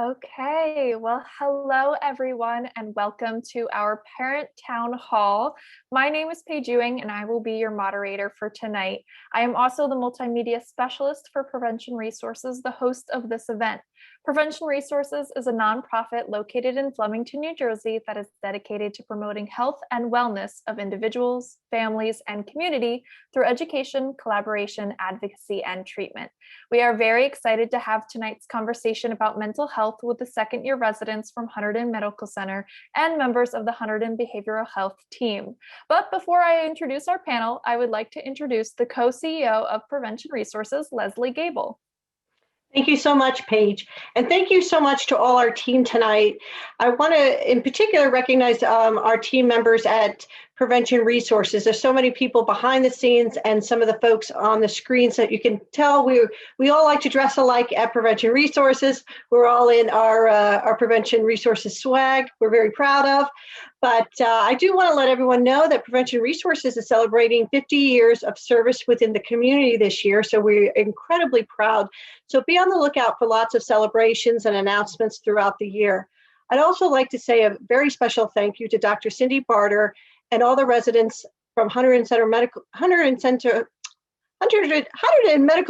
Okay, well, hello everyone, and welcome to our Parent Town Hall. My name is Paige Ewing, and I will be your moderator for tonight. I am also the Multimedia Specialist for Prevention Resources, the host of this event. Prevention Resources is a nonprofit located in Flemington, New Jersey, that is dedicated to promoting health and wellness of individuals, families, and community through education, collaboration, advocacy, and treatment. We are very excited to have tonight's conversation about mental health with the second-year residents from Hunterdon Medical Center and members of the Hunterdon Behavioral Health team. But before I introduce our panel, I would like to introduce the co-CEO of Prevention Resources, Leslie Gable. Thank you so much, Paige. And thank you so much to all our team tonight. I want to, in particular, recognize our team members at Prevention Resources. There's so many people behind the scenes and some of the folks on the screens that you can tell we all like to dress alike at Prevention Resources. We're all in our Prevention Resources swag. We're very proud of. But I do want to let everyone know that Prevention Resources is celebrating 50 years of service within the community this year. So we're incredibly proud. So be on the lookout for lots of celebrations and announcements throughout the year. I'd also like to say a very special thank you to Dr. Cindy Barter and all the residents from Hunterdon Medical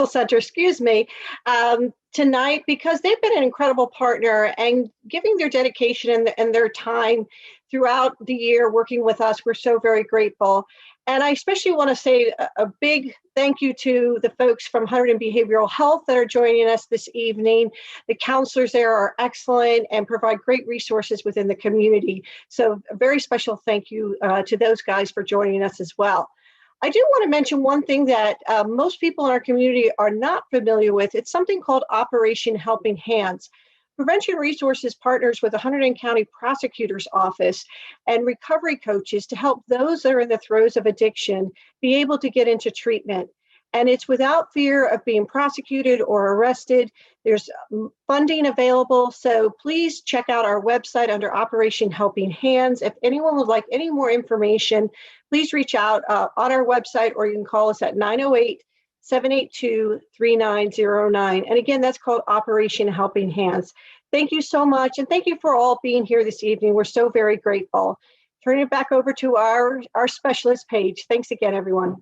Center, tonight, because they've been an incredible partner and giving their dedication and their time throughout the year working with us. We're so very grateful. And I especially want to say a big thank you to the folks from Hunterdon Behavioral Health that are joining us this evening. The counselors there are excellent and provide great resources within the community. So a very special thank you to those guys for joining us as well. I do want to mention one thing that most people in our community are not familiar with. It's something called Operation Helping Hands. Prevention Resources partners with the Hunterdon County Prosecutor's Office and recovery coaches to help those that are in the throes of addiction be able to get into treatment. And it's without fear of being prosecuted or arrested. There's funding available. So please check out our website under Operation Helping Hands. If anyone would like any more information, please reach out on our website, or you can call us at 908-782-3909. And again, that's called Operation Helping Hands. Thank you so much. And thank you for all being here this evening. We're so very grateful. Turning it back over to our specialist, Paige. Thanks again, everyone.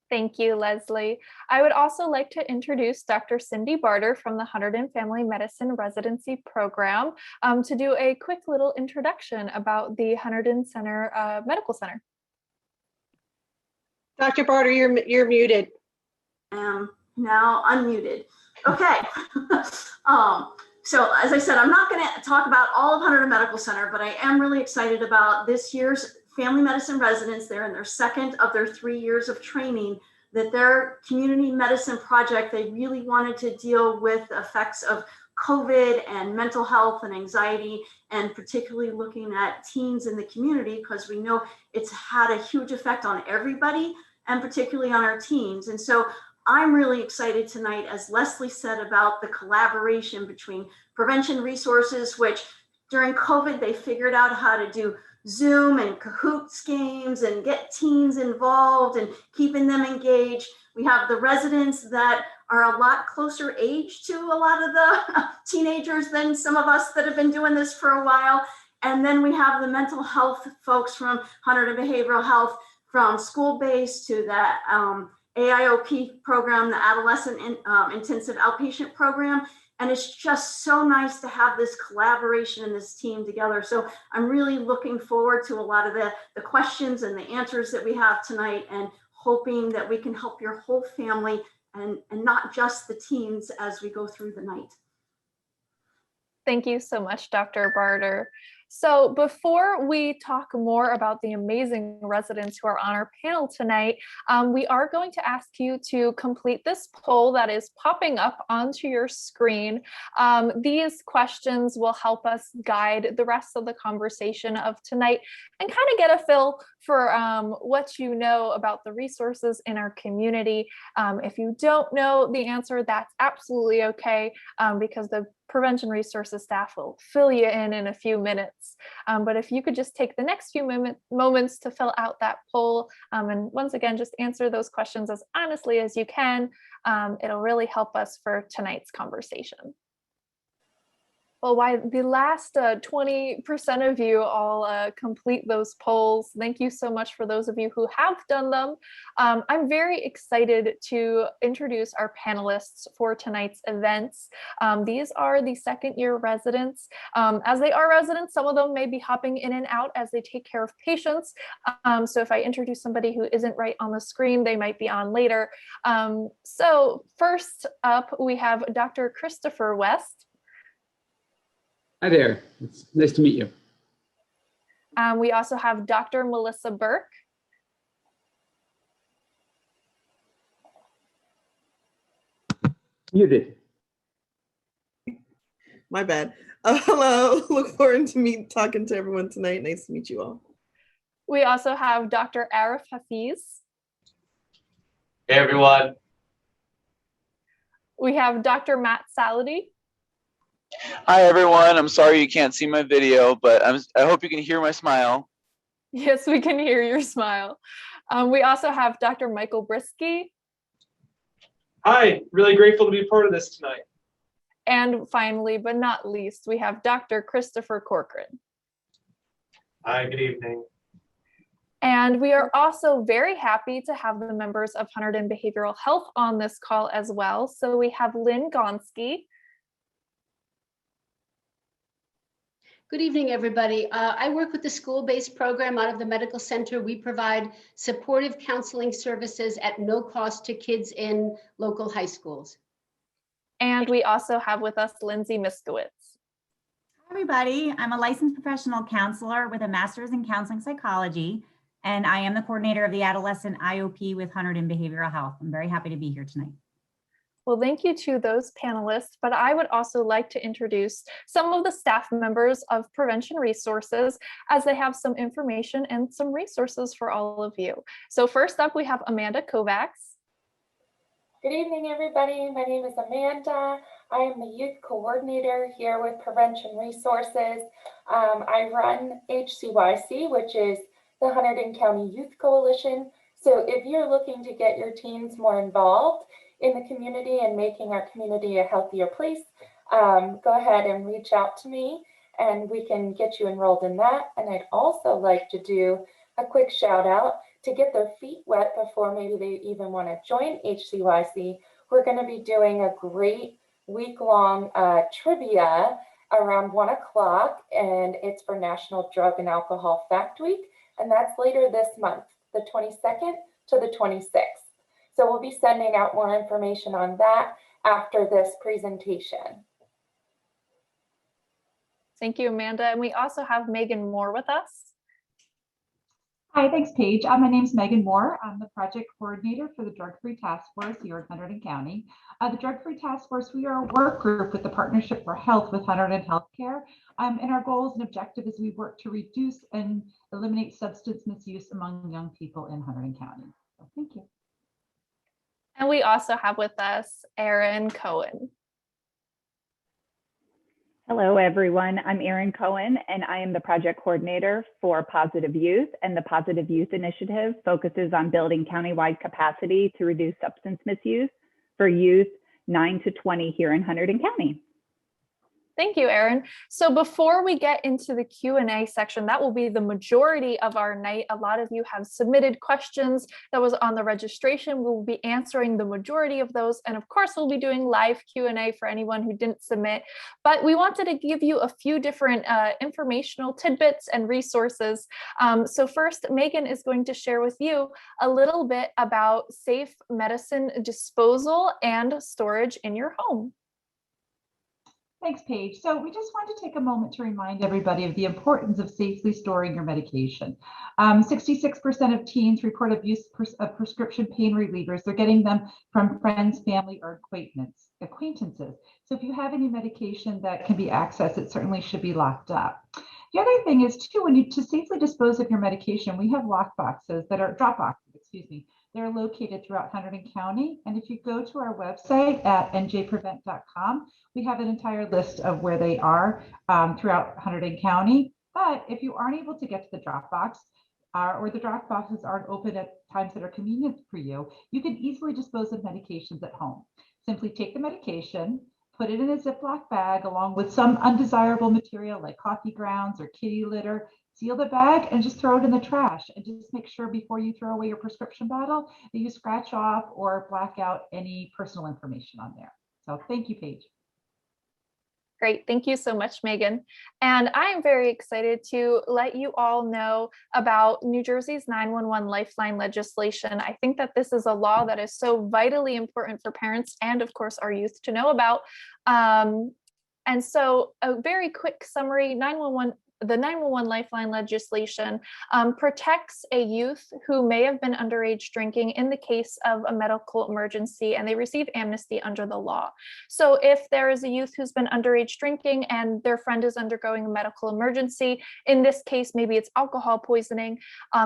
Thank you, Leslie. I would also like to introduce Dr. Cindy Barter from the Hunterdon Family Medicine Residency Program to do a quick little introduction about the Hunterdon Medical Center. Dr. Barter, you're muted. Now unmuted. Okay. So as I said, I'm not going to talk about all of Hunterdon Medical Center, but I am really excited about this year's family medicine residents. They're in their second of their 3 years of training, that their community medicine project, they really wanted to deal with the effects of COVID and mental health and anxiety, and particularly looking at teens in the community, because we know it's had a huge effect on everybody and particularly on our teens. And so I'm really excited tonight, as Leslie said, about the collaboration between Prevention Resources, which during COVID, they figured out how to do Zoom and Kahoots games and get teens involved and keeping them engaged. We have the residents that are a lot closer age to a lot of the teenagers than some of us that have been doing this for a while. And then we have the mental health folks from Hunterdon Behavioral Health, from school-based to the AIOP program, the Adolescent Intensive Outpatient Program. And it's just so nice to have this collaboration and this team together. So I'm really looking forward to a lot of the questions and the answers that we have tonight, and hoping that we can help your whole family and not just the teens as we go through the night. Thank you so much, Dr. Barter. So before we talk more about the amazing residents who are on our panel tonight, we are going to ask you to complete this poll that is popping up onto your screen. These questions will help us guide the rest of the conversation of tonight and kind of get a feel for what you know about the resources in our community. If you don't know the answer, that's absolutely okay, because the Prevention Resources staff will fill you in a few minutes. But if you could just take the next few moments to fill out that poll, and once again, just answer those questions as honestly as you can, It'll really help us for tonight's conversation. Well, why the last 20% of you all complete those polls. Thank you so much for those of you who have done them. I'm very excited to introduce our panelists for tonight's events. These are the second-year residents. As they are residents, some of them may be hopping in and out as they take care of patients. So if I introduce somebody who isn't right on the screen, they might be on later. So first up, we have Dr. Christopher West. Hi there. It's nice to meet you. We also have Dr. Melissa Burke. Muted. My bad. Hello. Look forward to talking to everyone tonight. Nice to meet you all. We also have Dr. Arif Hafiz. Hey, everyone. We have Dr. Matt Salady. Hi, everyone. I'm sorry you can't see my video, but I hope you can hear my smile. Yes, we can hear your smile. We also have Dr. Michael Brisky. Hi, really grateful to be a part of this tonight. And finally, but not least, we have Dr. Christopher Corcoran. Hi, good evening. And we are also very happy to have the members of Hunterdon Behavioral Health on this call as well. So we have Lynn Gonski. Good evening, everybody. I work with the school-based program out of the medical center. We provide supportive counseling services at no cost to kids in local high schools. And we also have with us Lindsay Miskowitz. Hi, everybody. I'm a licensed professional counselor with a master's in counseling psychology, and I am the coordinator of the adolescent IOP with Hunterdon Behavioral Health. I'm very happy to be here tonight. Well, thank you to those panelists, but I would also like to introduce some of the staff members of Prevention Resources, as they have some information and some resources for all of you. So first up, we have Amanda Kovacs. Good evening, everybody. My name is Amanda. I am the youth coordinator here with Prevention Resources. I run HCYC, which is the Hunterdon County Youth Coalition. So if you're looking to get your teens more involved in the community and making our community a healthier place, go ahead and reach out to me and we can get you enrolled in that. And I'd also like to do a quick shout out to get their feet wet before maybe they even want to join HCYC. We're going to be doing a great week-long trivia around 1 o'clock, and it's for National Drug and Alcohol Fact Week. And that's later this month, the 22nd to the 26th. So we'll be sending out more information on that after this presentation. Thank you, Amanda. And we also have Megan Moore with us. Hi, thanks, Paige. My name's Megan Moore. I'm the project coordinator for the Drug Free Task Force here in Hunterdon County. The Drug Free Task Force, we are a work group with the Partnership for Health with Hunterdon Healthcare. And our goals and objective is we work to reduce and eliminate substance misuse among young people in Hunterdon County. So thank you. And we also have with us Erin Cohen. Hello, everyone. I'm Erin Cohen, and I am the project coordinator for Positive Youth. And the Positive Youth Initiative focuses on building countywide capacity to reduce substance misuse for youth 9 to 20 here in Hunterdon County. Thank you, Erin. So before we get into the Q&A section, that will be the majority of our night. A lot of you have submitted questions that was on the registration. We'll be answering the majority of those. And of course, we'll be doing live Q&A for anyone who didn't submit. But we wanted to give you a few different informational tidbits and resources. So first, Megan is going to share with you a little bit about safe medicine disposal and storage in your home. Thanks, Paige. So we just wanted to take a moment to remind everybody of the importance of safely storing your medication. 66% of teens report abuse of prescription pain relievers. They're getting them from friends, family, or acquaintances. So if you have any medication that can be accessed, it certainly should be locked up. The other thing is too, to safely dispose of your medication, we have lock boxes that are drop boxes, excuse me. They're located throughout Hunterdon County. And if you go to our website at njprevent.com, we have an entire list of where they are throughout Hunterdon County. But if you aren't able to get to the drop box, or the drop boxes aren't open at times that are convenient for you, you can easily dispose of medications at home. Simply take the medication, put it in a Ziploc bag along with some undesirable material like coffee grounds or kitty litter, seal the bag and just throw it in the trash. And just make sure before you throw away your prescription bottle that you scratch off or black out any personal information on there. So thank you, Paige. Great. Thank you so much, Megan. And I am very excited to let you all know about New Jersey's 911 Lifeline legislation. I think that this is a law that is so vitally important for parents and, of course, our youth to know about. And so a very quick summary, the 911 Lifeline legislation protects a youth who may have been underage drinking in the case of a medical emergency, and they receive amnesty under the law. So if there is a youth who's been underage drinking and their friend is undergoing a medical emergency, in this case, maybe it's alcohol poisoning,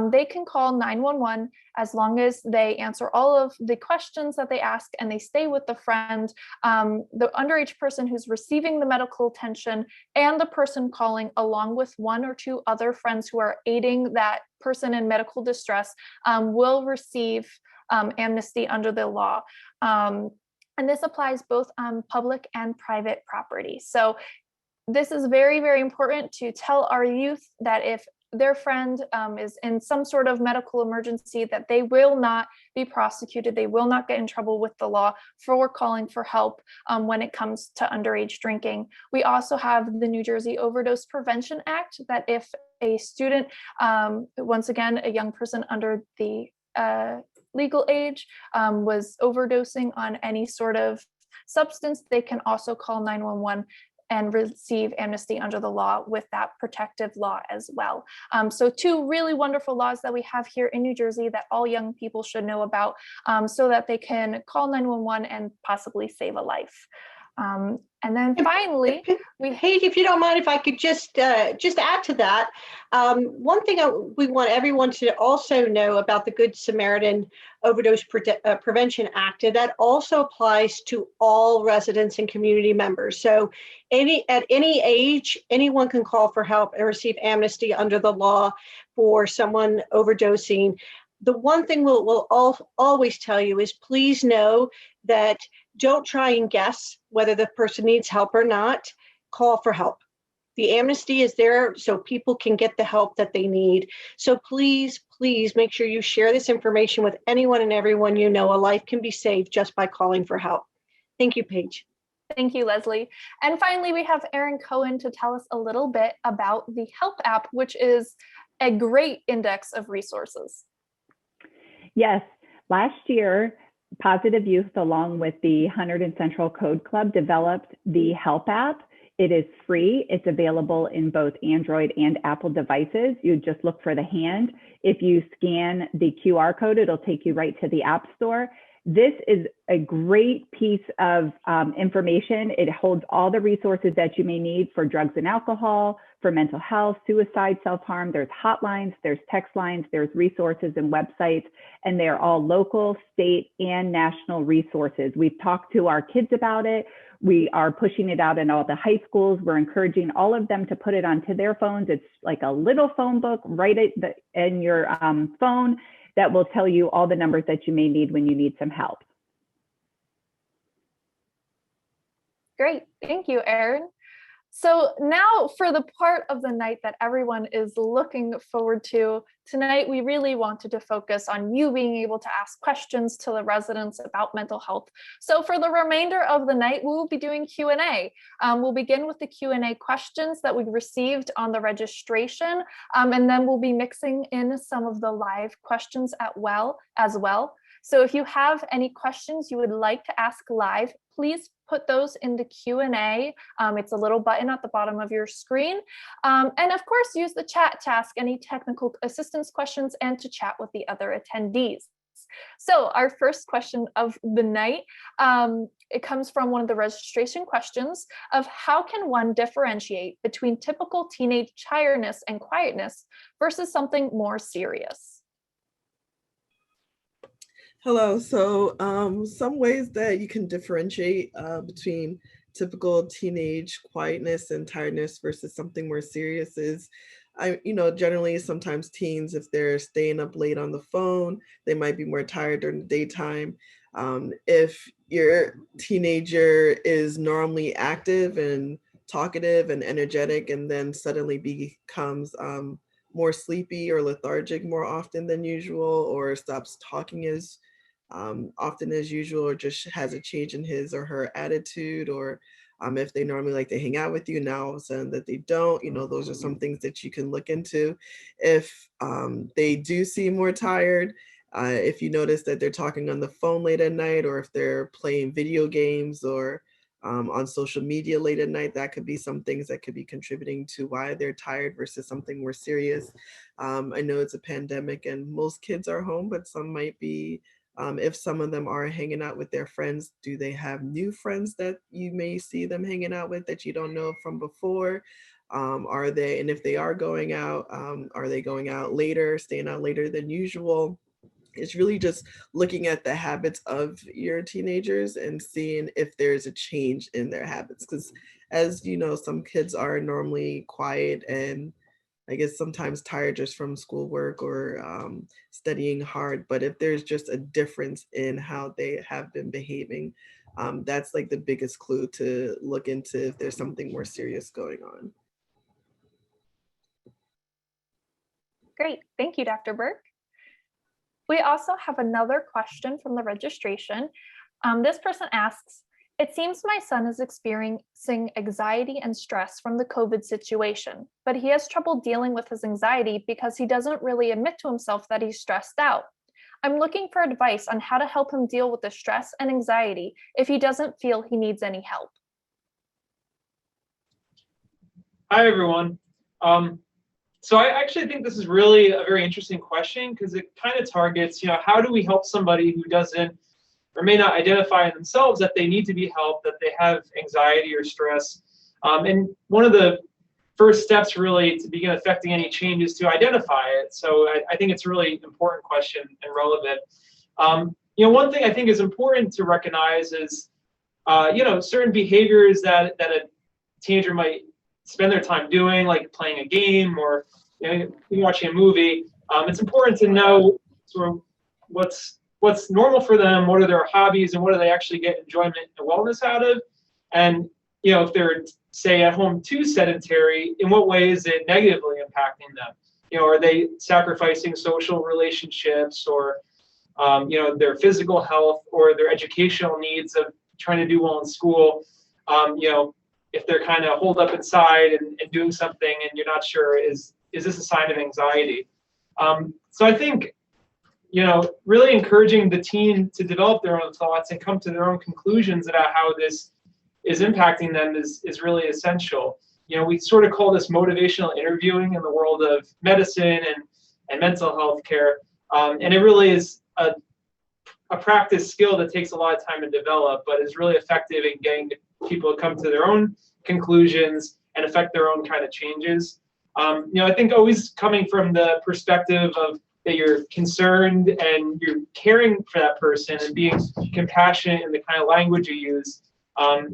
they can call 911 as long as they answer all of the questions that they ask and they stay with the friend, the underage person who's receiving the medical attention and the person calling, along with one or two other friends who are aiding that person in medical distress, will receive amnesty under the law. And this applies both on public and private property. So this is very, very important to tell our youth that if their friend is in some sort of medical emergency, that they will not be prosecuted. They will not get in trouble with the law for calling for help when it comes to underage drinking. We also have the New Jersey Overdose Prevention Act, that if a student, once again, a young person under the legal age, was overdosing on any sort of substance, they can also call 911 and receive amnesty under the law with that protective law as well. So two really wonderful laws that we have here in New Jersey that all young people should know about, so that they can call 911 and possibly save a life. And then finally, Paige, if you don't mind, if I could just add to that, one thing we want everyone to also know about the Good Samaritan Overdose Prevention Act, and that also applies to all residents and community members. So at any age, anyone can call for help and receive amnesty under the law for someone overdosing. The one thing we'll always tell you is please know that don't try and guess whether the person needs help or not. Call for help. The amnesty is there so people can get the help that they need. So please, please make sure you share this information with anyone and everyone you know. A life can be saved just by calling for help. Thank you, Paige. Thank you, Leslie. And finally, we have Erin Cohen to tell us a little bit about the Help app, which is a great index of resources. Yes, last year, Positive Youth, along with the Hunterdon Central Code Club, developed the Help app. It is free. It's available in both Android and Apple devices. You just look for the hand. If you scan the QR code, it'll take you right to the App Store. This is a great piece of information. It holds all the resources that you may need for drugs and alcohol, for mental health, suicide, self-harm. There's hotlines, there's text lines, there's resources and websites, and they're all local, state, and national resources. We've talked to our kids about it. We are pushing it out in all the high schools. We're encouraging all of them to put it onto their phones. It's like a little phone book right in your phone that will tell you all the numbers that you may need when you need some help. Great, thank you, Erin. So now for the part of the night that everyone is looking forward to. Tonight, we really wanted to focus on you being able to ask questions to the residents about mental health. So for the remainder of the night, we will be doing Q&A. We'll begin with the Q&A questions that we received on the registration, and then we'll be mixing in some of the live questions as well. So if you have any questions you would like to ask live, please put those in the Q&A. It's a little button at the bottom of your screen. And of course, use the chat to ask any technical assistance questions and to chat with the other attendees. So our first question of the night, it comes from one of the registration questions of how can one differentiate between typical teenage tiredness and quietness versus something more serious? Hello. So some ways that you can differentiate between typical teenage quietness and tiredness versus something more serious is Generally sometimes teens, if they're staying up late on the phone, they might be more tired during the daytime. If your teenager is normally active and talkative and energetic and then suddenly becomes more sleepy or lethargic more often than usual, or stops talking as often as usual, or just has a change in his or her attitude, or if they normally like to hang out with you, now all of a sudden that they don't, those are some things that you can look into. If they do seem more tired, if you notice that they're talking on the phone late at night, or if they're playing video games or on social media late at night, that could be some things that could be contributing to why they're tired versus something more serious. I know it's a pandemic and most kids are home, but some might be, if some of them are hanging out with their friends, do they have new friends that you may see them hanging out with that you don't know from before? And if they are going out, are they going out later, staying out later than usual? It's really just looking at the habits of your teenagers and seeing if there's a change in their habits. Because as you know, some kids are normally quiet and I guess sometimes tired just from schoolwork or studying hard. But if there's just a difference in how they have been behaving, that's like the biggest clue to look into if there's something more serious going on. Great, thank you, Dr. Burke. We also have another question from the registration. This person asks, it seems my son is experiencing anxiety and stress from the COVID situation, but he has trouble dealing with his anxiety because he doesn't really admit to himself that he's stressed out. I'm looking for advice on how to help him deal with the stress and anxiety if he doesn't feel he needs any help. Hi, everyone. So I actually think this is really a very interesting question because it kind of targets, how do we help somebody who doesn't or may not identify in themselves that they need to be helped, that they have anxiety or stress. And one of the first steps really to begin affecting any change is to identify it. So I think it's a really important question and relevant. One thing I think is important to recognize is, certain behaviors that a teenager might spend their time doing, like playing a game or watching a movie. It's important to know sort of what's normal for them, what are their hobbies, and what do they actually get enjoyment and wellness out of. And if they're, say, at home too sedentary, in what way is it negatively impacting them? Are they sacrificing social relationships or their physical health or their educational needs of trying to do well in school? If they're kind of holed up inside and doing something and you're not sure, is this a sign of anxiety? So I think, really encouraging the teen to develop their own thoughts and come to their own conclusions about how this is impacting them is really essential. We sort of call this motivational interviewing in the world of medicine and mental health care. And it really is a practice skill that takes a lot of time to develop, but is really effective in getting people to come to their own conclusions and affect their own kind of changes. I think always coming from the perspective of that you're concerned and you're caring for that person and being compassionate in the kind of language you use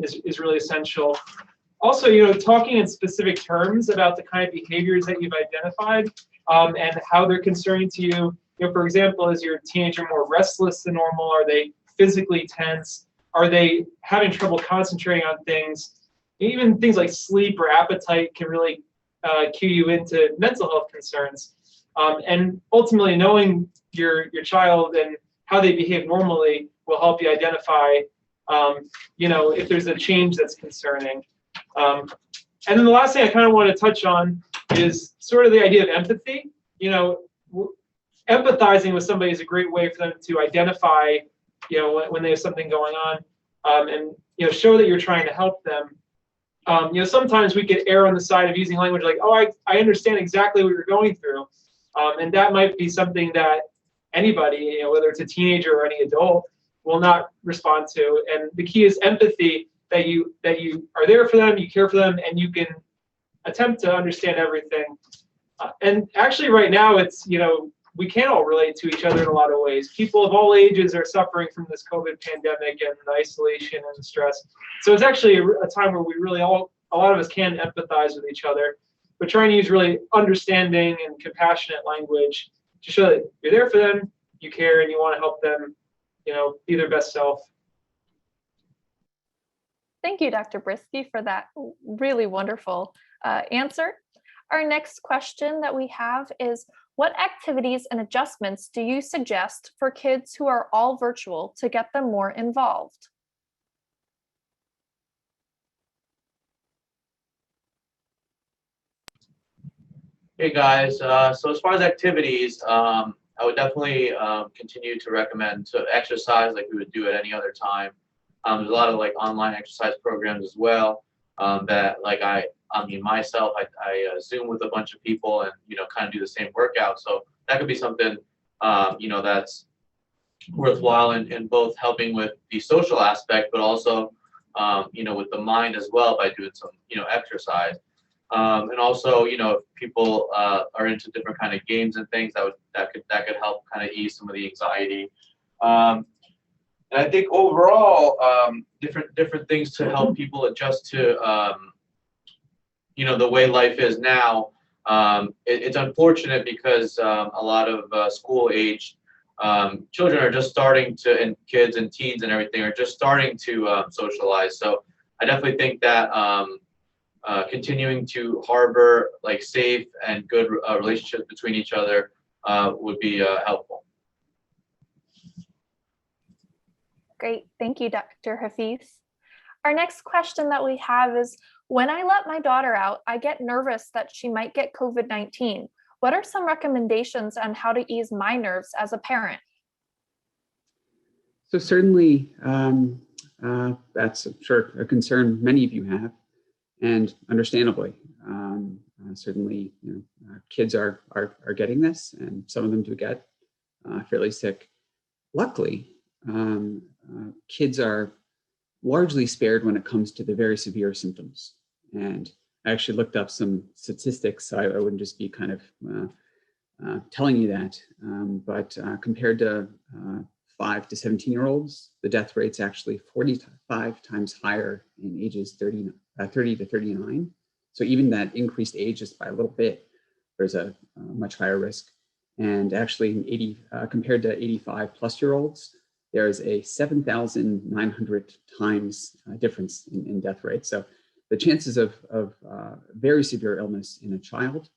is really essential. Also, talking in specific terms about the kind of behaviors that you've identified and how they're concerning to you. For example, is your teenager more restless than normal? Are they physically tense? Are they having trouble concentrating on things? Even things like sleep or appetite can really cue you into mental health concerns. And ultimately, knowing your child and how they behave normally will help you identify, if there's a change that's concerning. And then the last thing I kind of want to touch on is sort of the idea of empathy. Empathizing with somebody is a great way for them to identify, when they have something going on, and show that you're trying to help them. Sometimes we could err on the side of using language like, "Oh, I understand exactly what you're going through," and that might be something that anybody, whether it's a teenager or any adult, will not respond to. And the key is empathy, that you are there for them, you care for them, and you can attempt to understand everything. And actually, right now, it's we can all relate to each other in a lot of ways. People of all ages are suffering from this COVID pandemic and the isolation and the stress. So it's actually a time where we really a lot of us can empathize with each other. but trying to use really understanding and compassionate language to show that you're there for them, you care, and you want to help them, be their best self. Thank you, Dr. Brisky, for that really wonderful answer. Our next question that we have is, what activities and adjustments do you suggest for kids who are all virtual to get them more involved? Hey guys, so as far as activities, I would definitely continue to recommend to exercise like we would do at any other time. There's a lot of like online exercise programs as well that like I myself, I Zoom with a bunch of people and, kind of do the same workout. So that could be something, that's worthwhile in both helping with the social aspect, but also, with the mind as well by doing some, exercise. And also, if people are into different kind of games and things, that could help kind of ease some of the anxiety. And I think overall, different things to help people adjust to, the way life is now. It's unfortunate because a lot of school age children are just starting to, and kids and teens and everything are just starting to socialize. So I definitely think that continuing to harbor like safe and good relationships between each other would be helpful. Great, thank you, Dr. Hafiz. Our next question that we have is, when I let my daughter out, I get nervous that she might get COVID-19. What are some recommendations on how to ease my nerves as a parent? So certainly, that's I'm sure a concern many of you have, and understandably. Certainly, kids are getting this, and some of them do get fairly sick. Luckily, kids are largely spared when it comes to the very severe symptoms. And I actually looked up some statistics, so I wouldn't just be kind of telling you that. But compared to 5 to 17-year-olds, the death rate's actually 45 times higher in ages 30 to 39. So even that increased age just by a little bit, there's a much higher risk. And actually, compared to 85-plus-year-olds, there's a 7,900 times difference in death rate. So the chances of very severe illness in a child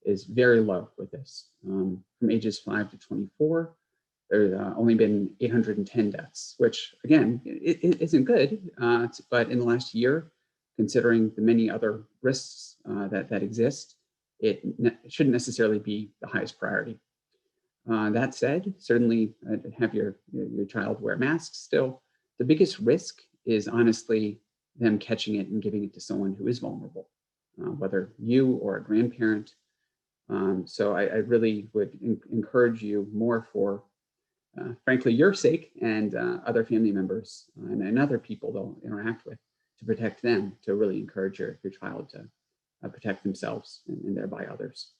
is very low with this. From ages 5 to 24, there's only been 810 deaths, which again, it isn't good, but in the last year, considering the many other risks that exist, it shouldn't necessarily be the highest priority. That said, certainly have your child wear masks still. The biggest risk is honestly them catching it and giving it to someone who is vulnerable, whether you or a grandparent. So I really would encourage you more for, frankly, your sake and other family members and other people they'll interact with to protect them, to really encourage your child to protect themselves and thereby others.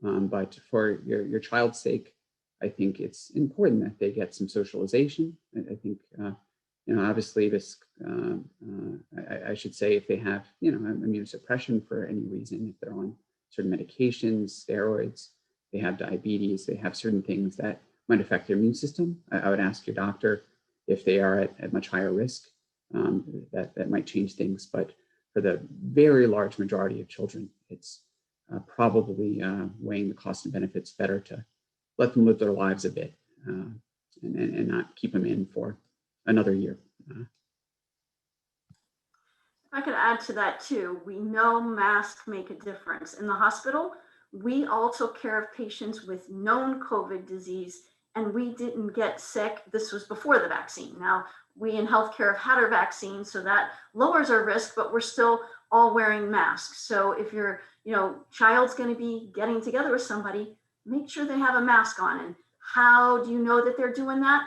But for your child's sake, I think it's important that they get some socialization. I think, obviously this, I should say, if they have, immunosuppression for any reason, if they're on certain medications, steroids, they have diabetes, they have certain things that might affect their immune system, I would ask your doctor if they are at much higher risk, that might change things. But for the very large majority of children, it's probably weighing the cost and benefits better to let them live their lives a bit and not keep them in for another year. If I could add to that too, we know masks make a difference. In the hospital, we all took care of patients with known COVID disease and we didn't get sick. This was before the vaccine. Now, we in healthcare have had our vaccine, so that lowers our risk, but we're still all wearing masks. So if your child's going to be getting together with somebody, make sure they have a mask on. And how do you know that they're doing that?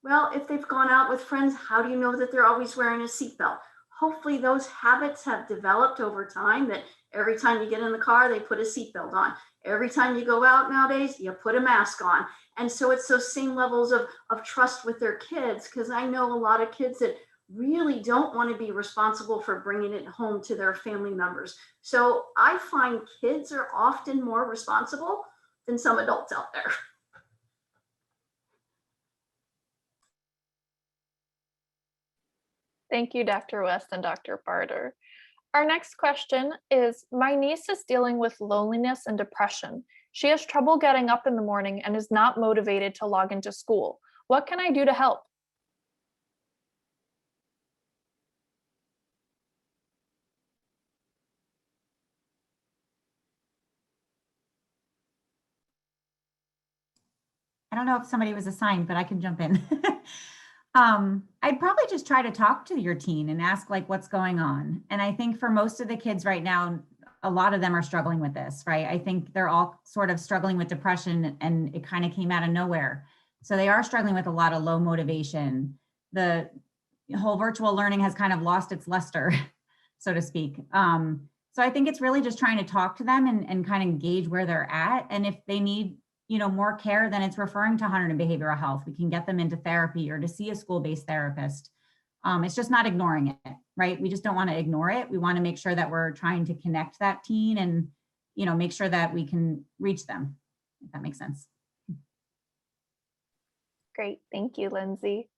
Well, if they've gone out with friends, how do you know that they're always wearing a seatbelt? Hopefully those habits have developed over time, that every time you get in the car, they put a seatbelt on. Every time you go out nowadays, you put a mask on. And so it's those same levels of trust with their kids, because I know a lot of kids that really don't want to be responsible for bringing it home to their family members. So I find kids are often more responsible than some adults out there. Thank you, Dr. West and Dr. Barter. Our next question is, my niece is dealing with loneliness and depression. She has trouble getting up in the morning and is not motivated to log into school. What can I do to help? I don't know if somebody was assigned, but I can jump in. I'd probably just try to talk to your teen and ask like what's going on. And I think for most of the kids right now, a lot of them are struggling with this, right? I think they're all sort of struggling with depression and it kind of came out of nowhere. So they are struggling with a lot of low motivation. The whole virtual learning has kind of lost its luster, so to speak. So I think it's really just trying to talk to them and kind of gauge where they're at. And if they need more care, then it's referring to Hunterdon Behavioral Health. We can get them into therapy or to see a school-based therapist. It's just not ignoring it, right? We just don't want to ignore it. We want to make sure that we're trying to connect that teen and, make sure that we can reach them, if that makes sense. Great, thank you, Lindsay.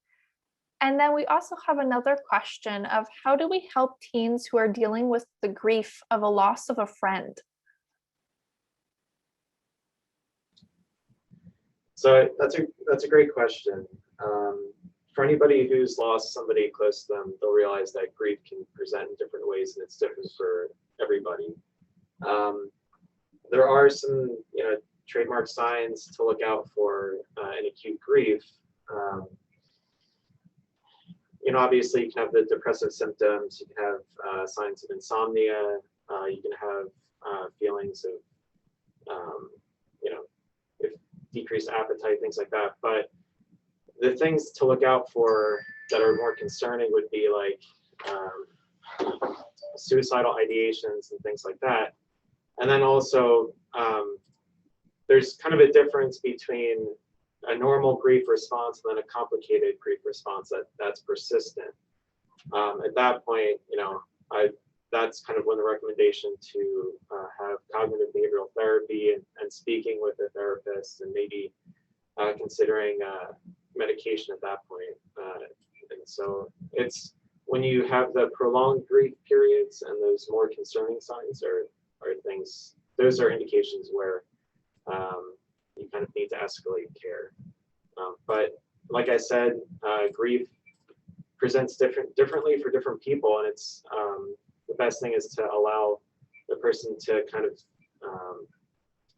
And then we also have another question of how do we help teens who are dealing with the grief of a loss of a friend? So that's a great question. For anybody who's lost somebody close to them, they'll realize that grief can present in different ways, and it's different for everybody. There are some, trademark signs to look out for in acute grief. Obviously, you can have the depressive symptoms. You can have signs of insomnia. You can have feelings of, decreased appetite, things like that. But the things to look out for that are more concerning would be like suicidal ideations and things like that. And then also, there's kind of a difference between a normal grief response and then a complicated grief response that's persistent. At that point, that's kind of when the recommendation to have cognitive behavioral therapy and speaking with a therapist and maybe considering medication at that point. And so it's when you have the prolonged grief periods and those more concerning signs are things, those are indications where you kind of need to escalate care. But like I said, grief presents differently for different people, and it's the best thing is to allow the person to kind of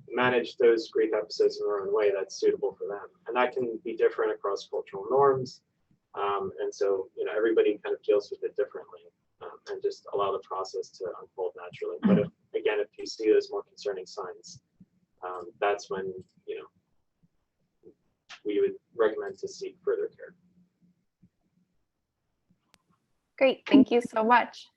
manage those grief episodes in their own way that's suitable for them. And that can be different across cultural norms. And so, everybody kind of deals with it differently, and just allow the process to unfold naturally. But if you see those more concerning signs, that's when, we would recommend to seek further care. Great, thank you so much.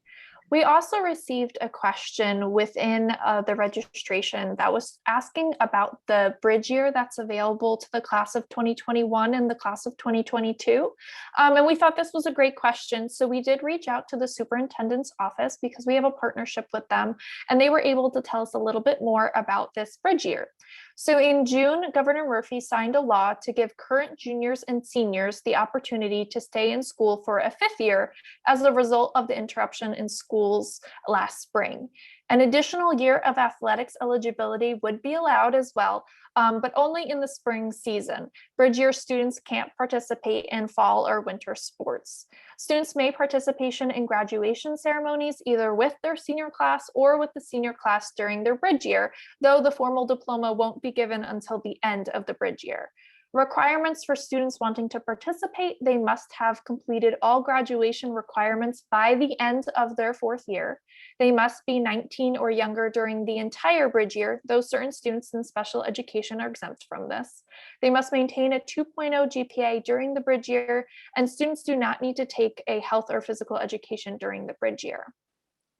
We also received a question within the registration that was asking about the bridge year that's available to the class of 2021 and the class of 2022. And we thought this was a great question. So we did reach out to the superintendent's office because we have a partnership with them, and they were able to tell us a little bit more about this bridge year. So in June, Governor Murphy signed a law to give current juniors and seniors the opportunity to stay in school for a 5th year as a result of the interruption in schools last spring. An additional year of athletics eligibility would be allowed as well, but only in the spring season. Bridge year students can't participate in fall or winter sports. Students may participation in graduation ceremonies either with their senior class or with the senior class during their bridge year, though the formal diploma won't be given until the end of the bridge year. Requirements for students wanting to participate: they must have completed all graduation requirements by the end of their 4th year. They must be 19 or younger during the entire bridge year, though certain students in special education are exempt from this. They must maintain a 2.0 GPA during the bridge year, and students do not need to take a health or physical education during the bridge year.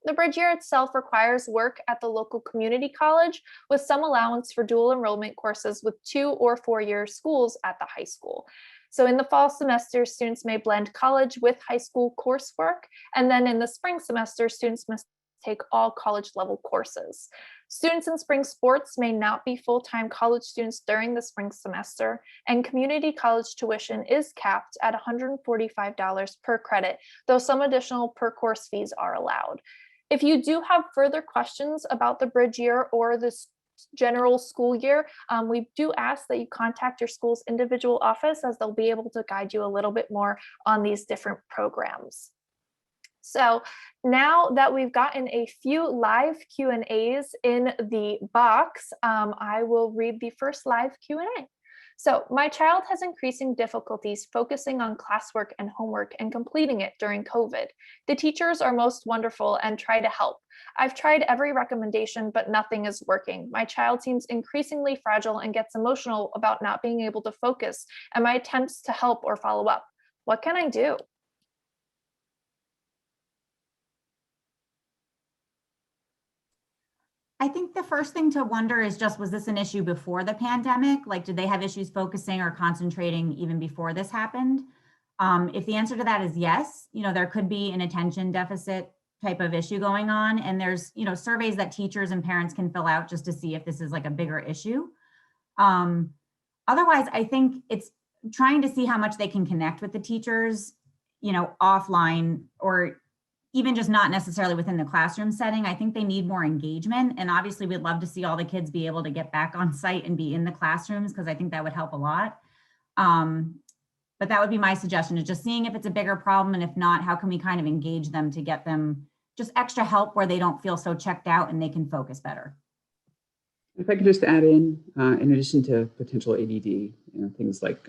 The bridge year itself requires work at the local community college with some allowance for dual enrollment courses with 2 or 4 year schools at the high school. So in the fall semester, students may blend college with high school coursework. And then in the spring semester, students must take all college level courses. Students in spring sports may not be full-time college students during the spring semester, and community college tuition is capped at $145 per credit, though some additional per course fees are allowed. If you do have further questions about the bridge year or the general school year, we do ask that you contact your school's individual office, as they'll be able to guide you a little bit more on these different programs. So now that we've gotten a few live Q&As in the box, I will read the first live Q&A. So my child has increasing difficulties focusing on classwork and homework and completing it during COVID. The teachers are most wonderful and try to help. I've tried every recommendation, but nothing is working. My child seems increasingly fragile and gets emotional about not being able to focus and my attempts to help or follow up. What can I do? I think the first thing to wonder is just, was this an issue before the pandemic? Like, did they have issues focusing or concentrating even before this happened? If the answer to that is yes, there could be an attention deficit type of issue going on. And there's, surveys that teachers and parents can fill out just to see if this is like a bigger issue. Otherwise, I think it's trying to see how much they can connect with the teachers, offline, or even just not necessarily within the classroom setting. I think they need more engagement. And obviously we'd love to see all the kids be able to get back on site and be in the classrooms, because I think that would help a lot. But that would be my suggestion, is just seeing if it's a bigger problem, and if not, how can we kind of engage them to get them just extra help where they don't feel so checked out and they can focus better. If I could just add in addition to potential ADD, things like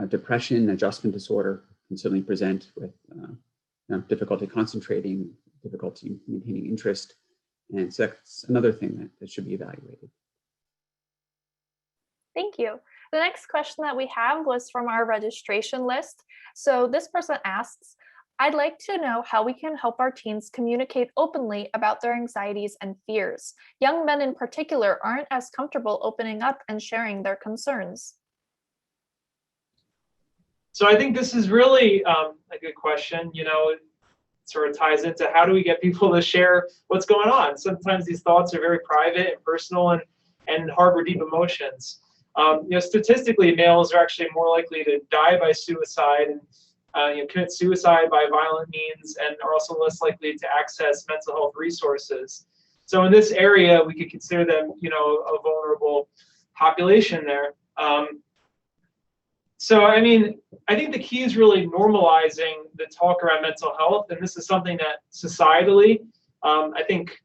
depression, adjustment disorder can certainly present with difficulty concentrating, difficulty maintaining interest. And so that's another thing that should be evaluated. Thank you. The next question that we have was from our registration list. So this person asks, I'd like to know how we can help our teens communicate openly about their anxieties and fears. Young men in particular aren't as comfortable opening up and sharing their concerns. So I think this is really a good question. It sort of ties into, how do we get people to share what's going on? Sometimes these thoughts are very private and personal and harbor deep emotions. Statistically, males are actually more likely to die by suicide and commit suicide by violent means, and are also less likely to access mental health resources. So in this area, we could consider them, a vulnerable population there. So, I think the key is really normalizing the talk around mental health. And this is something that societally, I think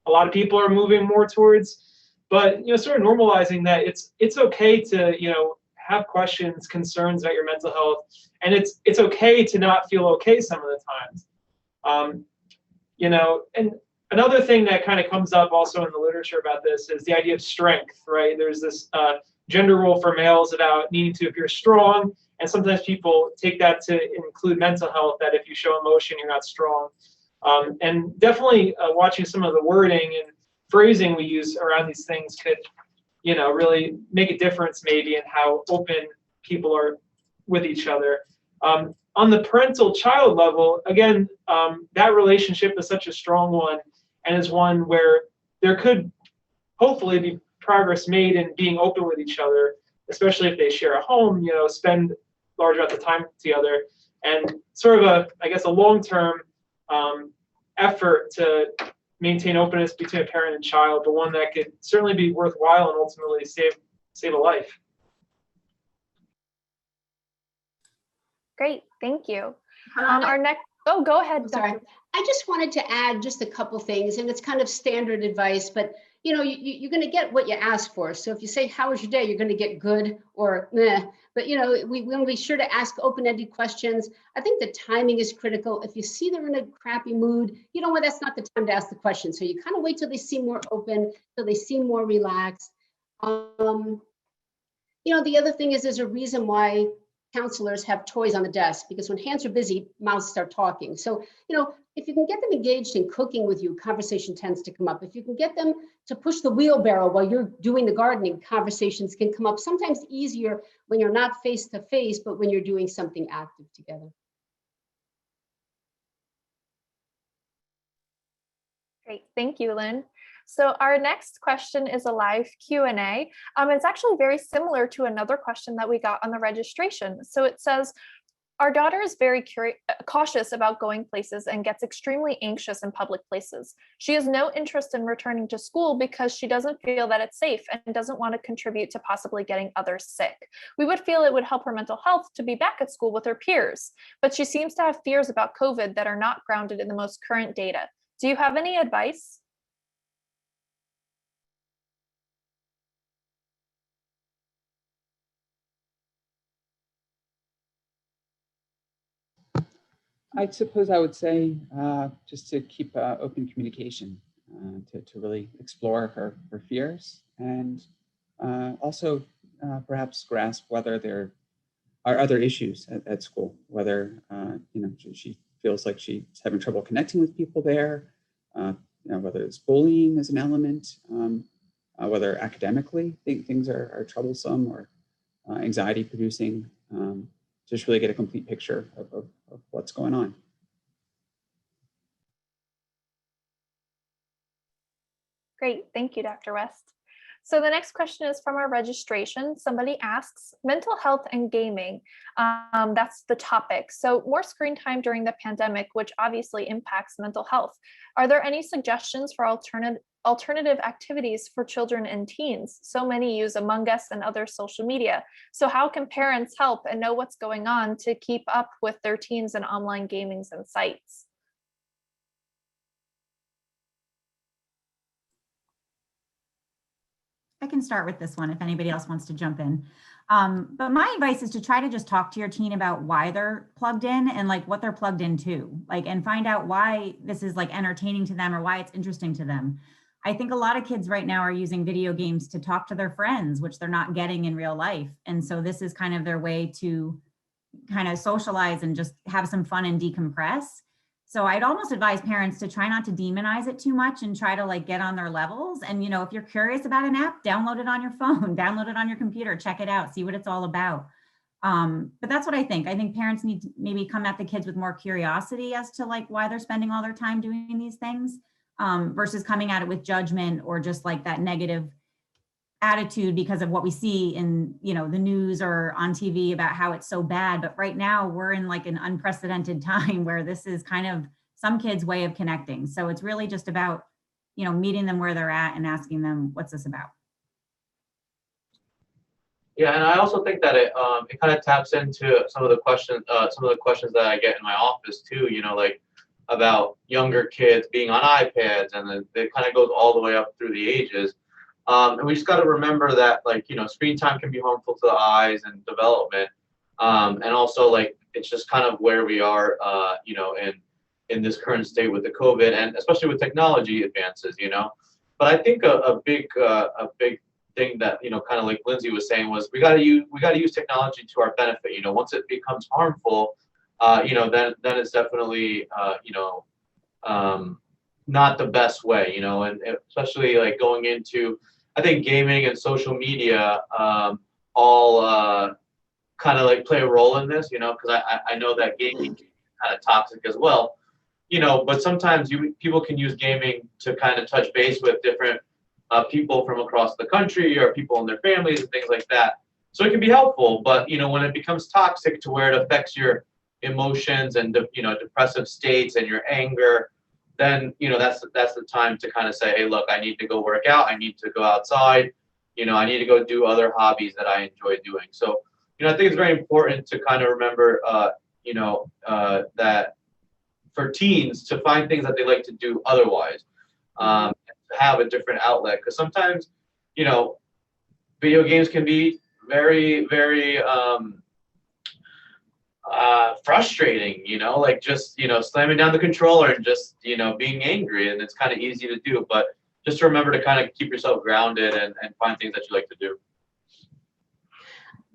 a lot of people are moving more towards, but, sort of normalizing that it's okay to, have questions, concerns about your mental health. And it's okay to not feel okay some of the times. And another thing that kind of comes up also in the literature about this is the idea of strength, right? There's this gender role for males about needing to appear strong, and sometimes people take that to include mental health, that if you show emotion, you're not strong. And definitely watching some of the wording and phrasing we use around these things could, really make a difference maybe in how open people are with each other. On the parental-child level, again, that relationship is such a strong one, and is one where there could hopefully be progress made in being open with each other, especially if they share a home, spend large amount of time together, and sort of a long-term effort to maintain openness between a parent and child, but one that could certainly be worthwhile and ultimately save a life. Great, thank you. Our next, go ahead. Sorry, I just wanted to add just a couple things, and it's kind of standard advice, but you're going to get what you ask for. So if you say, how was your day? You're going to get good or meh. But, we want to be sure to ask open-ended questions. I think the timing is critical. If you see they're in a crappy mood, that's not the time to ask the question. So you kind of wait till they seem more open, till they seem more relaxed. The other thing is, there's a reason why counselors have toys on the desk, because when hands are busy, mouths start talking. So, if you can get them engaged in cooking with you, conversation tends to come up. If you can get them to push the wheelbarrow while you're doing the gardening, conversations can come up. Sometimes easier when you're not face to face, but when you're doing something active together. Great, thank you, Lynn. So our next question is a live Q&A. It's actually very similar to another question that we got on the registration. So it says, our daughter is very cautious about going places and gets extremely anxious in public places. She has no interest in returning to school because she doesn't feel that it's safe and doesn't want to contribute to possibly getting others sick. We would feel it would help her mental health to be back at school with her peers, but she seems to have fears about COVID that are not grounded in the most current data. Do you have any advice? I suppose I would say just to keep open communication, to really explore her fears, and also perhaps grasp whether there are other issues at school, whether she feels like she's having trouble connecting with people there, whether it's bullying as an element, whether academically things are troublesome or anxiety producing. Just really get a complete picture of what's going on. Great, thank you, Dr. West. So the next question is from our registration. Somebody asks, mental health and gaming, that's the topic. So more screen time during the pandemic, which obviously impacts mental health. Are there any suggestions for alternative activities for children and teens? So many use Among Us and other social media. So how can parents help and know what's going on to keep up with their teens and online gamings and sites? I can start with this one if anybody else wants to jump in. But my advice is to try to just talk to your teen about why they're plugged in and like what they're plugged into, and find out why this is like entertaining to them or why it's interesting to them. I think a lot of kids right now are using video games to talk to their friends, which they're not getting in real life. And so this is kind of their way to kind of socialize and just have some fun and decompress. So I'd almost advise parents to try not to demonize it too much and try to get on their levels. And, if you're curious about an app, download it on your phone, download it on your computer, check it out, see what it's all about. But that's what I think. I think parents need to maybe come at the kids with more curiosity as to why they're spending all their time doing these things, versus coming at it with judgment or just that negative attitude because of what we see in the news or on TV about how it's so bad. But right now we're in an unprecedented time where this is kind of some kids' way of connecting. So it's really just about meeting them where they're at and asking them, what's this about? Yeah, and I also think that it kind of taps into some of the questions that I get in my office too, about younger kids being on iPads, and then it kind of goes all the way up through the ages. And we just got to remember that, screen time can be harmful to the eyes and development. And also, it's just kind of where we are, in this current state with the COVID, and especially with technology advances, But I think a big thing that, kind of like Lindsay was saying, was we got to use technology to our benefit. Once it becomes harmful, then it's definitely, not the best way, and especially going into, I think gaming and social media all kind of play a role in this, because I know that gaming can be kind of toxic as well, but sometimes people can use gaming to kind of touch base with different people from across the country or people in their families and things like that. So it can be helpful, but when it becomes toxic to where it affects your emotions and depressive states and your anger, then that's the time to kind of say, hey, look, I need to go work out, I need to go outside, I need to go do other hobbies that I enjoy doing. So I think it's very important to kind of remember that for teens to find things that they like to do otherwise, and to have a different outlet, because sometimes video games can be very, very frustrating, just slamming down the controller and just being angry, and it's kind of easy to do, but just to remember to kind of keep yourself grounded and find things that you like to do.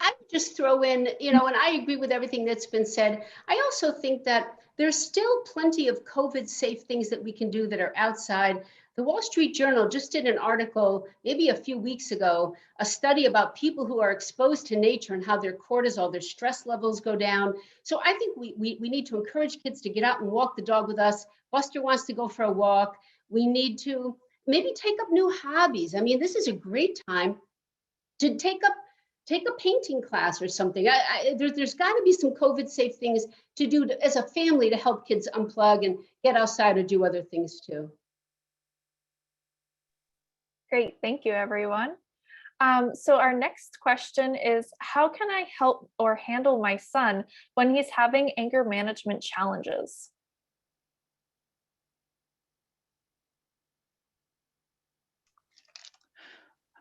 I just throw in, and I agree with everything that's been said. I also think that there's still plenty of COVID safe things that we can do that are outside. The Wall Street Journal just did an article maybe a few weeks ago, a study about people who are exposed to nature and how their cortisol, their stress levels go down. So I think we need to encourage kids to get out and walk the dog with us. Buster wants to go for a walk. We need to maybe take up new hobbies. I mean, this is a great time to take a painting class or something. There's got to be some COVID safe things to do as a family to help kids unplug and get outside or do other things too. Great, thank you, everyone. So our next question is, how can I help or handle my son when he's having anger management challenges?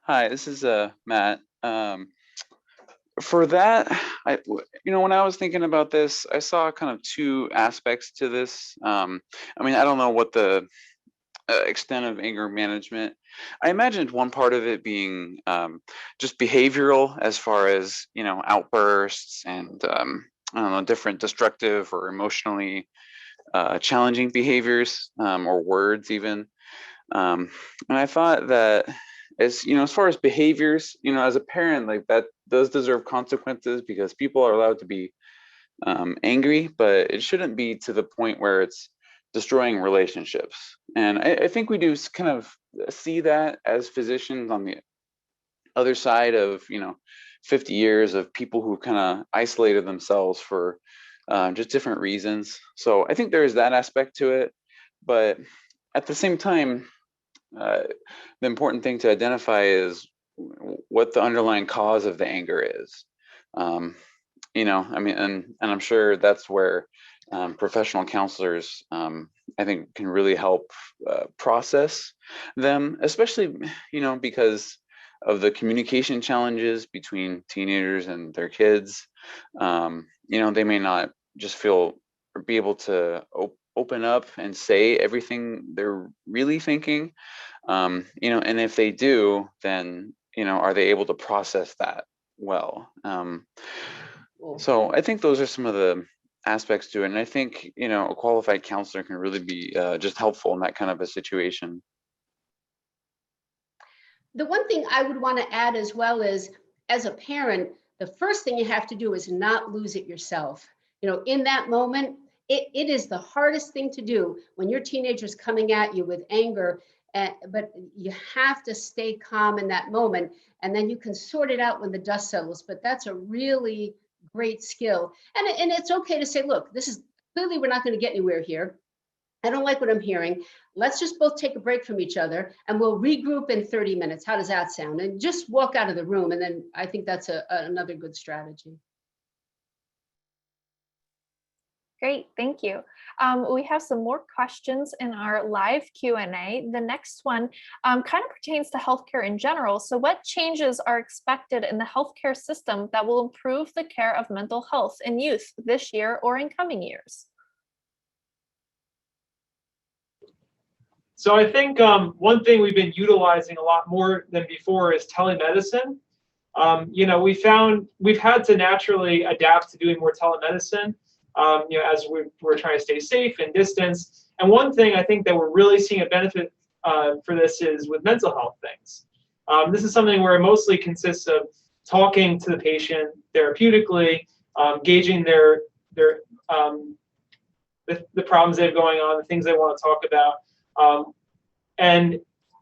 Hi, this is Matt. For that, when I was thinking about this, I saw kind of two aspects to this. I mean, I don't know what the extent of anger management. I imagined one part of it being just behavioral, as far as outbursts and I don't know, different destructive or emotionally challenging behaviors or words even. And I thought that as far as behaviors, as a parent, like that does deserve consequences, because people are allowed to be angry, but it shouldn't be to the point where it's destroying relationships. And I think we do kind of see that as physicians on the other side of 50 years of people who kind of isolated themselves for just different reasons. So I think there is that aspect to it, but at the same time, the important thing to identify is what the underlying cause of the anger is. I mean, and I'm sure that's where professional counselors, I think, can really help process them, especially, because of the communication challenges between teenagers and their kids. They may not just feel or be able to open up and say everything they're really thinking. And if they do, then, are they able to process that well? So I think those are some of the aspects to it. And I think, a qualified counselor can really be just helpful in that kind of a situation. The one thing I would want to add as well is, as a parent, the first thing you have to do is not lose it yourself. In that moment, it is the hardest thing to do when your teenager's coming at you with anger, but you have to stay calm in that moment, and then you can sort it out when the dust settles. But that's a really great skill. And it's okay to say, look, this is clearly, we're not going to get anywhere here. I don't like what I'm hearing. Let's just both take a break from each other and we'll regroup in 30 minutes. How does that sound? And just walk out of the room. And then I think that's another good strategy. Great, thank you. We have some more questions in our live Q&A. The next one kind of pertains to healthcare in general. So what changes are expected in the healthcare system that will improve the care of mental health in youth this year or in coming years? So I think one thing we've been utilizing a lot more than before is telemedicine. We've had to naturally adapt to doing more telemedicine, as we're trying to stay safe and distance. And one thing I think that we're really seeing a benefit for this is with mental health things. This is something where it mostly consists of talking to the patient therapeutically, gauging the problems they have going on, the things they want to talk about. And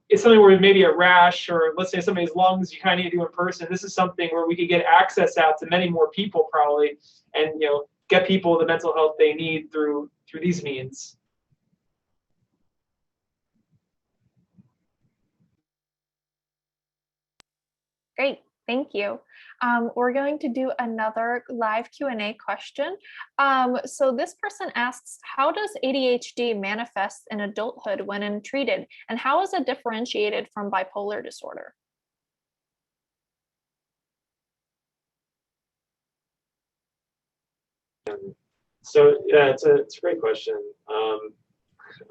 it's something where maybe a rash, or let's say somebody's lungs, you kind of need to do in person. This is something where we could get access out to many more people probably, and get people the mental health they need through these means. Great, thank you. We're going to do another live Q&A question. So this person asks, how does ADHD manifest in adulthood when untreated, and how is it differentiated from bipolar disorder? So yeah, it's a great question.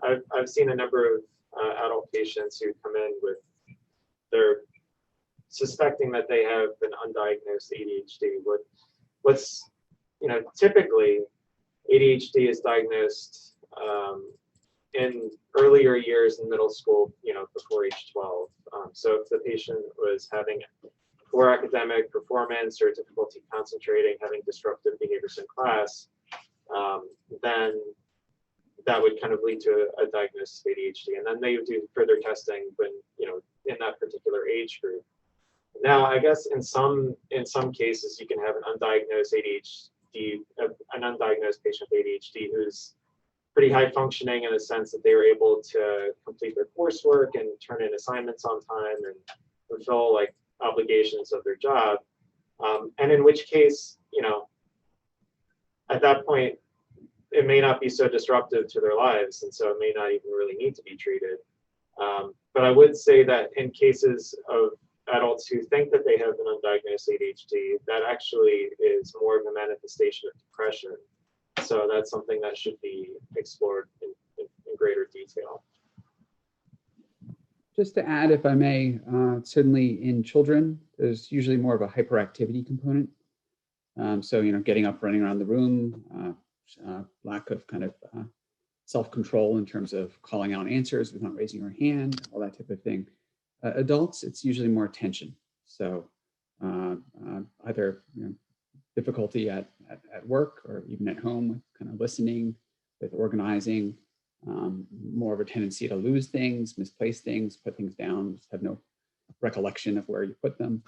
I've seen a number of adult patients who come in with their suspecting that they have an undiagnosed ADHD. What's typically ADHD is diagnosed in earlier years in middle school, before age 12. So if the patient was having poor academic performance or difficulty concentrating, having disruptive behaviors in class, then that would kind of lead to a diagnosis of ADHD. And then they would do further testing when, in that particular age group. Now, I guess in some cases, you can have an undiagnosed ADHD, an undiagnosed patient with ADHD who's pretty high functioning in the sense that they were able to complete their coursework and turn in assignments on time and fulfill like obligations of their job. And in which case, at that point, it may not be so disruptive to their lives, and so it may not even really need to be treated. But I would say that in cases of adults who think that they have an undiagnosed ADHD, that actually is more of a manifestation of depression. So that's something that should be explored in greater detail. Just to add, if I may, certainly in children, there's usually more of a hyperactivity component. So, getting up, running around the room, lack of kind of self-control in terms of calling out answers without raising your hand, all that type of thing. Adults, it's usually more attention. So either difficulty at work or even at home with kind of listening, with organizing, more of a tendency to lose things, misplace things, put things down, just have no recollection of where you put them.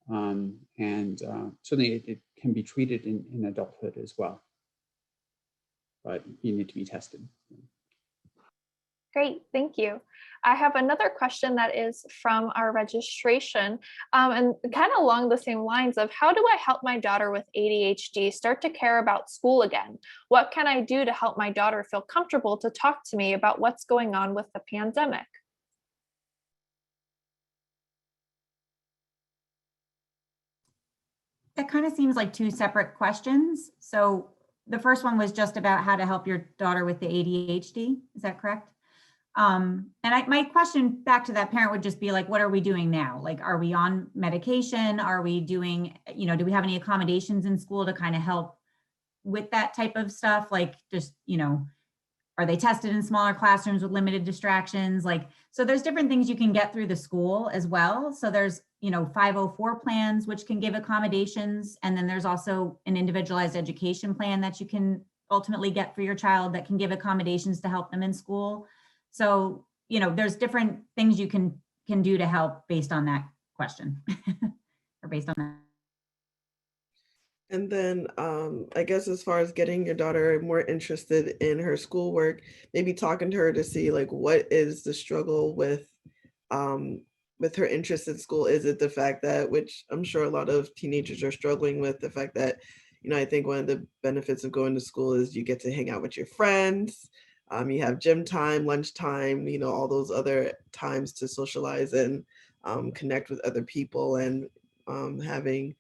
And certainly it can be treated in adulthood as well, but you need to be tested. Great, thank you. I have another question that is from our registration, and kind of along the same lines of how do I help my daughter with ADHD start to care about school again? What can I do to help my daughter feel comfortable to talk to me about what's going on with the pandemic? That kind of seems like two separate questions. So the first one was just about how to help your daughter with the ADHD. Is that correct? And my question back to that parent would just be like, what are we doing now? Like, are we on medication? Are we doing, do we have any accommodations in school to kind of help with that type of stuff? Like just, are they tested in smaller classrooms with limited distractions? Like, so there's different things you can get through the school as well. So there's, 504 plans, which can give accommodations. And then there's also an individualized education plan that you can ultimately get for your child that can give accommodations to help them in school. So, there's different things you can do to help based on that question or based on that. And then I guess as far as getting your daughter more interested in her schoolwork, maybe talking to her to see like what is the struggle with her interest in school. Is it the fact that, which I'm sure a lot of teenagers are struggling with, the fact that, I think one of the benefits of going to school is you get to hang out with your friends. You have gym time, lunch time, all those other times to socialize and connect with other people, and having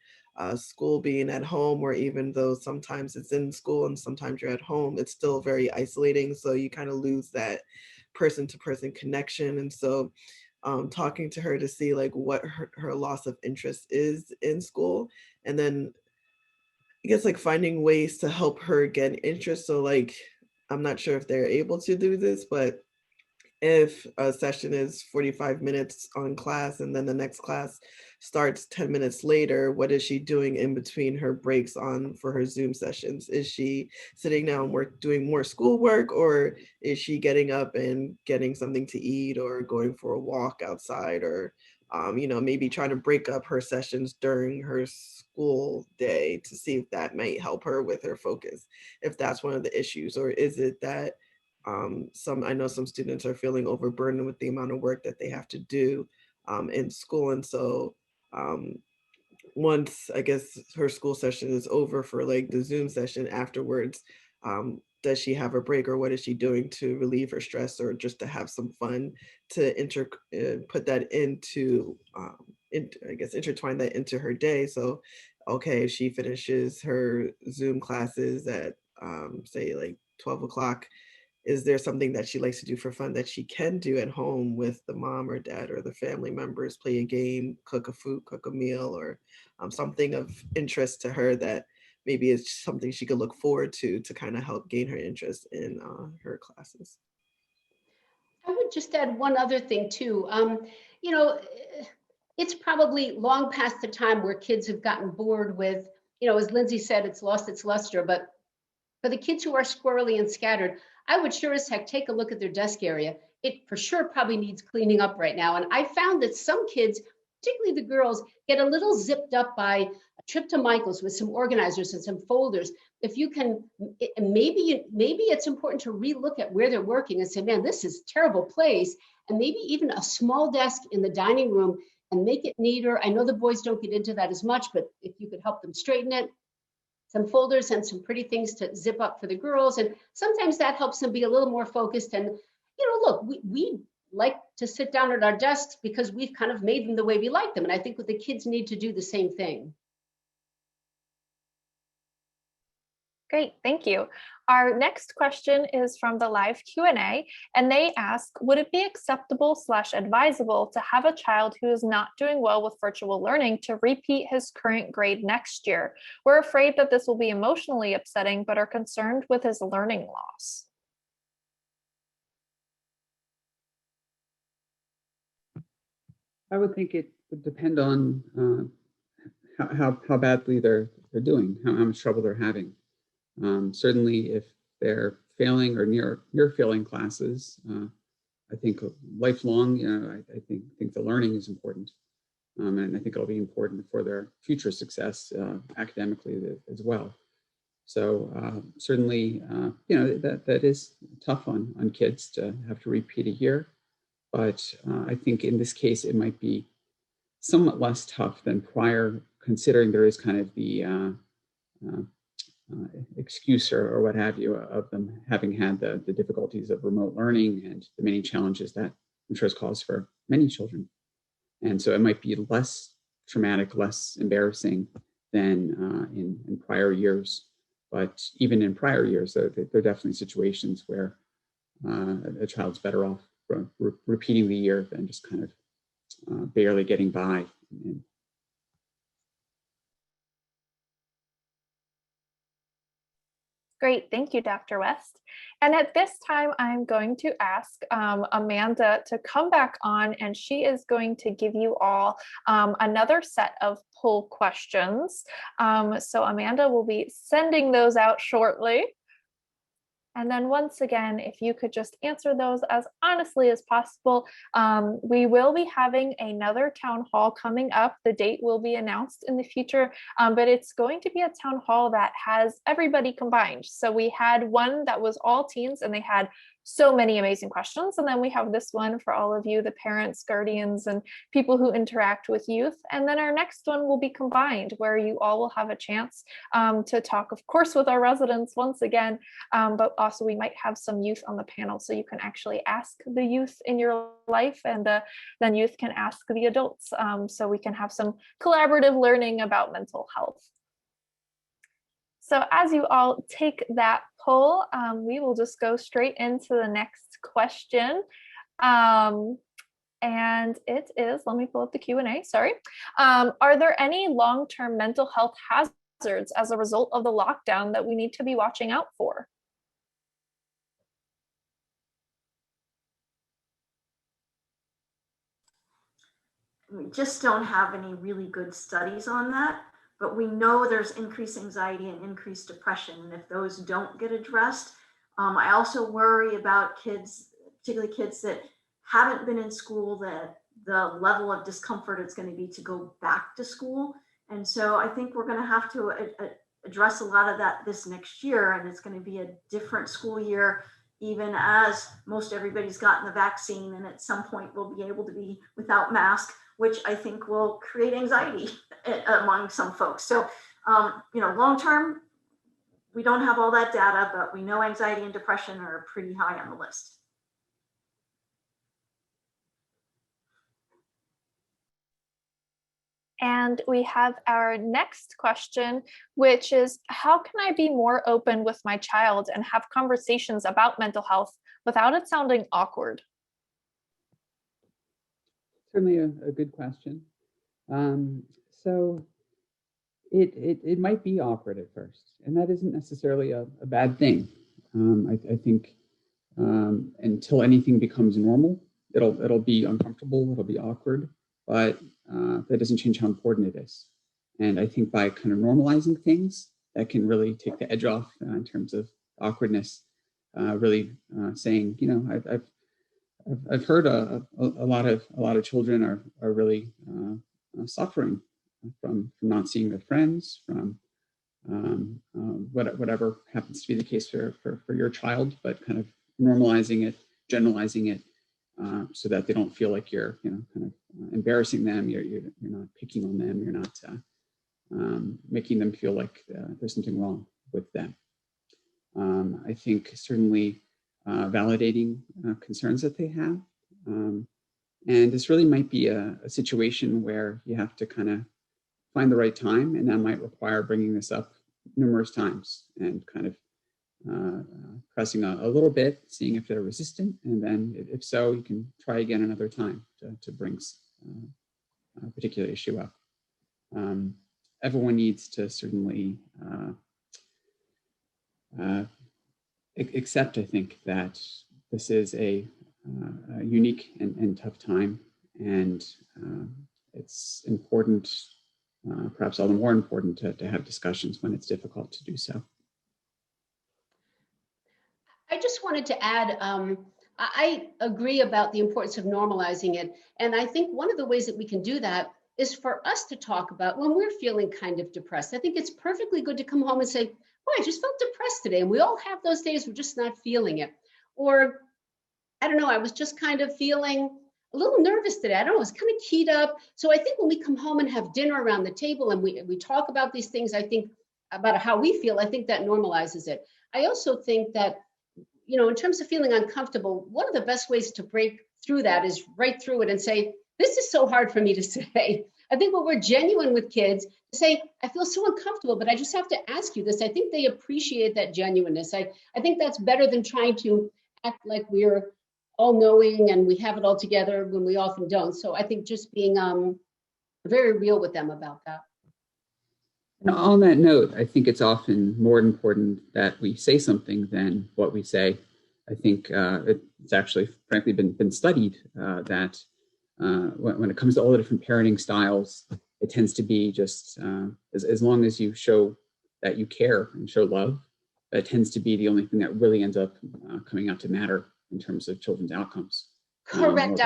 school being at home, or even though sometimes it's in school and sometimes you're at home, it's still very isolating. So you kind of lose that person-to-person connection. And so talking to her to see like what her loss of interest is in school, and then I guess like finding ways to help her get interest. So like, I'm not sure if they're able to do this, but if a session is 45 minutes on class and then the next class starts 10 minutes later, what is she doing in between her breaks for her Zoom sessions? Is she sitting down doing more schoolwork, or is she getting up and getting something to eat, or going for a walk outside, or maybe trying to break up her sessions during her school day to see if that might help her with her focus, if that's one of the issues? Or is it that I know some students are feeling overburdened with the amount of work that they have to do in school. And so once I guess her school session is over for like the Zoom session afterwards, does she have a break, or what is she doing to relieve her stress, or just to have some fun, to put that into, I guess, intertwine that into her day? So, okay, if she finishes her Zoom classes at say like 12 o'clock, is there something that she likes to do for fun that she can do at home with the mom or dad or the family members, play a game, cook a meal, or something of interest to her that maybe is something she could look forward to kind of help gain her interest in her classes. I would just add one other thing too. You know, it's probably long past the time where kids have gotten bored with, you know, as Lindsay said, it's lost its luster, but for the kids who are squirrely and scattered, I would sure as heck take a look at their desk area. It for sure probably needs cleaning up right now. And I found that some kids, particularly the girls, get a little zipped up by a trip to Michael's with some organizers and some folders. If you can, maybe it's important to relook at where they're working and say, man, this is a terrible place. And maybe even a small desk in the dining room and make it neater. I know the boys don't get into that as much, but if you could help them straighten it, some folders and some pretty things to zip up for the girls. And sometimes that helps them be a little more focused. And, you know, look, we like to sit down at our desks because we've kind of made them the way we like them. And I think the kids need to do the same thing. Great, thank you. Our next question is from the live Q&A, and they ask, would it be acceptable / advisable to have a child who is not doing well with virtual learning to repeat his current grade next year? We're afraid that this will be emotionally upsetting, but are concerned with his learning loss. I would think it would depend on how badly they're doing, how much trouble they're having. Certainly, if they're failing or near failing classes, I think lifelong, I think the learning is important, and I think it'll be important for their future success academically as well. So certainly, that is tough on kids to have to repeat a year, but I think in this case it might be somewhat less tough than prior, considering there is kind of the excuse or what have you of them having had the difficulties of remote learning and the many challenges that I'm sure has caused for many children. And so it might be less traumatic, less embarrassing than in prior years. But even in prior years, there are definitely situations where a child's better off repeating the year than just kind of barely getting by. Great, thank you, Dr. West. And at this time, I'm going to ask Amanda to come back on, and she is going to give you all another set of poll questions. So Amanda will be sending those out shortly. And then once again, if you could just answer those as honestly as possible. We will be having another town hall coming up. The date will be announced in the future, but it's going to be a town hall that has everybody combined. So we had one that was all teens and they had so many amazing questions. And then we have this one for all of you, the parents, guardians, and people who interact with youth. And then our next one will be combined, where you all will have a chance to talk, of course, with our residents once again, but also we might have some youth on the panel, so you can actually ask the youth in your life, and then youth can ask the adults, so we can have some collaborative learning about mental health. So as you all take that poll, we will just go straight into the next question. And it is, let me pull up the Q&A, sorry. Are there any long-term mental health hazards as a result of the lockdown that we need to be watching out for? We just don't have any really good studies on that, but we know there's increased anxiety and increased depression. And if those don't get addressed, I also worry about kids, particularly kids that haven't been in school, that the level of discomfort it's going to be to go back to school. And so I think we're going to have to address a lot of that this next year, and it's going to be a different school year, even as most everybody's gotten the vaccine, and at some point we'll be able to be without mask, which I think will create anxiety among some folks. So, long term, we don't have all that data, but we know anxiety and depression are pretty high on the list. And we have our next question, which is, how can I be more open with my child and have conversations about mental health without it sounding awkward? Certainly a good question. So it might be awkward at first, and that isn't necessarily a bad thing. I think until anything becomes normal, it'll be uncomfortable, it'll be awkward, but that doesn't change how important it is. And I think by kind of normalizing things, that can really take the edge off in terms of awkwardness. Really saying, you know, I've heard a lot of children are really suffering from not seeing their friends, from whatever happens to be the case for your child, but kind of normalizing it, generalizing it, so that they don't feel like you're, you know, kind of embarrassing them. You're not picking on them. You're not making them feel like there's something wrong with them. I think certainly validating concerns that they have. And this really might be a situation where you have to kind of find the right time, and that might require bringing this up numerous times and kind of pressing a little bit, seeing if they're resistant, and then if so, you can try again another time to bring a particular issue up. Everyone needs to certainly accept, I think, that this is a unique and tough time, and it's important, perhaps all the more important, to have discussions when it's difficult to do so. I just wanted to add, I agree about the importance of normalizing it. And I think one of the ways that we can do that is for us to talk about when we're feeling kind of depressed. I think it's perfectly good to come home and say, well, I just felt depressed today. And we all have those days we're just not feeling it. Or, I don't know, I was just kind of feeling a little nervous today. I don't know, I was kind of keyed up. So I think when we come home and have dinner around the table and we talk about these things, I think about how we feel, I think that normalizes it. I also think that, you know, in terms of feeling uncomfortable, one of the best ways to break through that is right through it and say, this is so hard for me to say. I think when we're genuine with kids, say, I feel so uncomfortable, but I just have to ask you this. I think they appreciate that genuineness. I think that's better than trying to act like we're all knowing and we have it all together when we often don't. So I think just being very real with them about that. And on that note, I think it's often more important that we say something than what we say. I think it's actually, frankly, been studied that when it comes to all the different parenting styles, it tends to be just as long as you show that you care and show love, that tends to be the only thing that really ends up coming out to matter in terms of children's outcomes. Correct.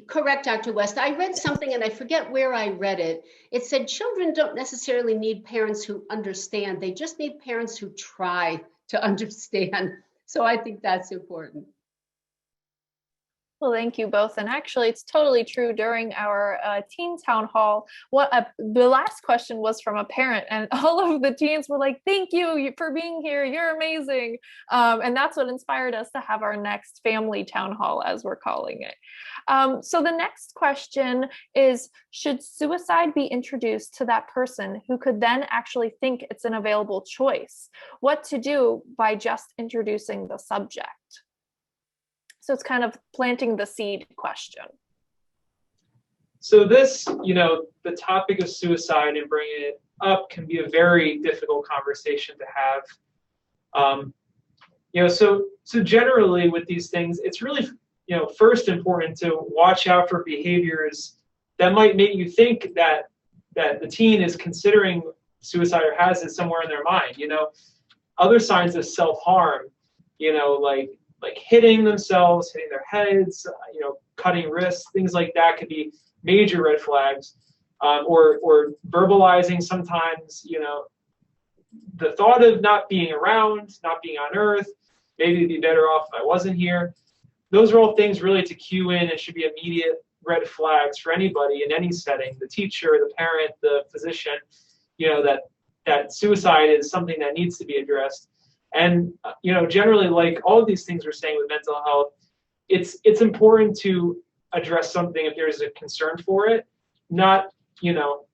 Correct, Dr. West. I read something and I forget where I read it. It said children don't necessarily need parents who understand. They just need parents who try to understand. So I think that's important. Well, thank you both. And actually, it's totally true. During our teen town hall, the last question was from a parent, and all of the teens were like, thank you for being here. You're amazing. And that's what inspired us to have our next family town hall, as we're calling it. So the next question is, should suicide be introduced to that person who could then actually think it's an available choice? What to do by just introducing the subject? So it's kind of planting the seed question. So this, you know, the topic of suicide and bringing it up can be a very difficult conversation to have. You know, so generally with these things, it's really, you know, first important to watch out for behaviors that might make you think that the teen is considering suicide or has it somewhere in their mind. You know, other signs of self-harm, you know, like hitting themselves, hitting their heads, you know, cutting wrists, things like that could be major red flags. Or verbalizing sometimes, you know, the thought of not being around, not being on Earth, maybe it'd be better off if I wasn't here. Those are all things really to cue in and should be immediate red flags for anybody in any setting, the teacher, the parent, the physician, you know, that suicide is something that needs to be addressed. And, you know, generally, like all of these things we're saying with mental health, it's important to address something if there's a concern for it, not you know,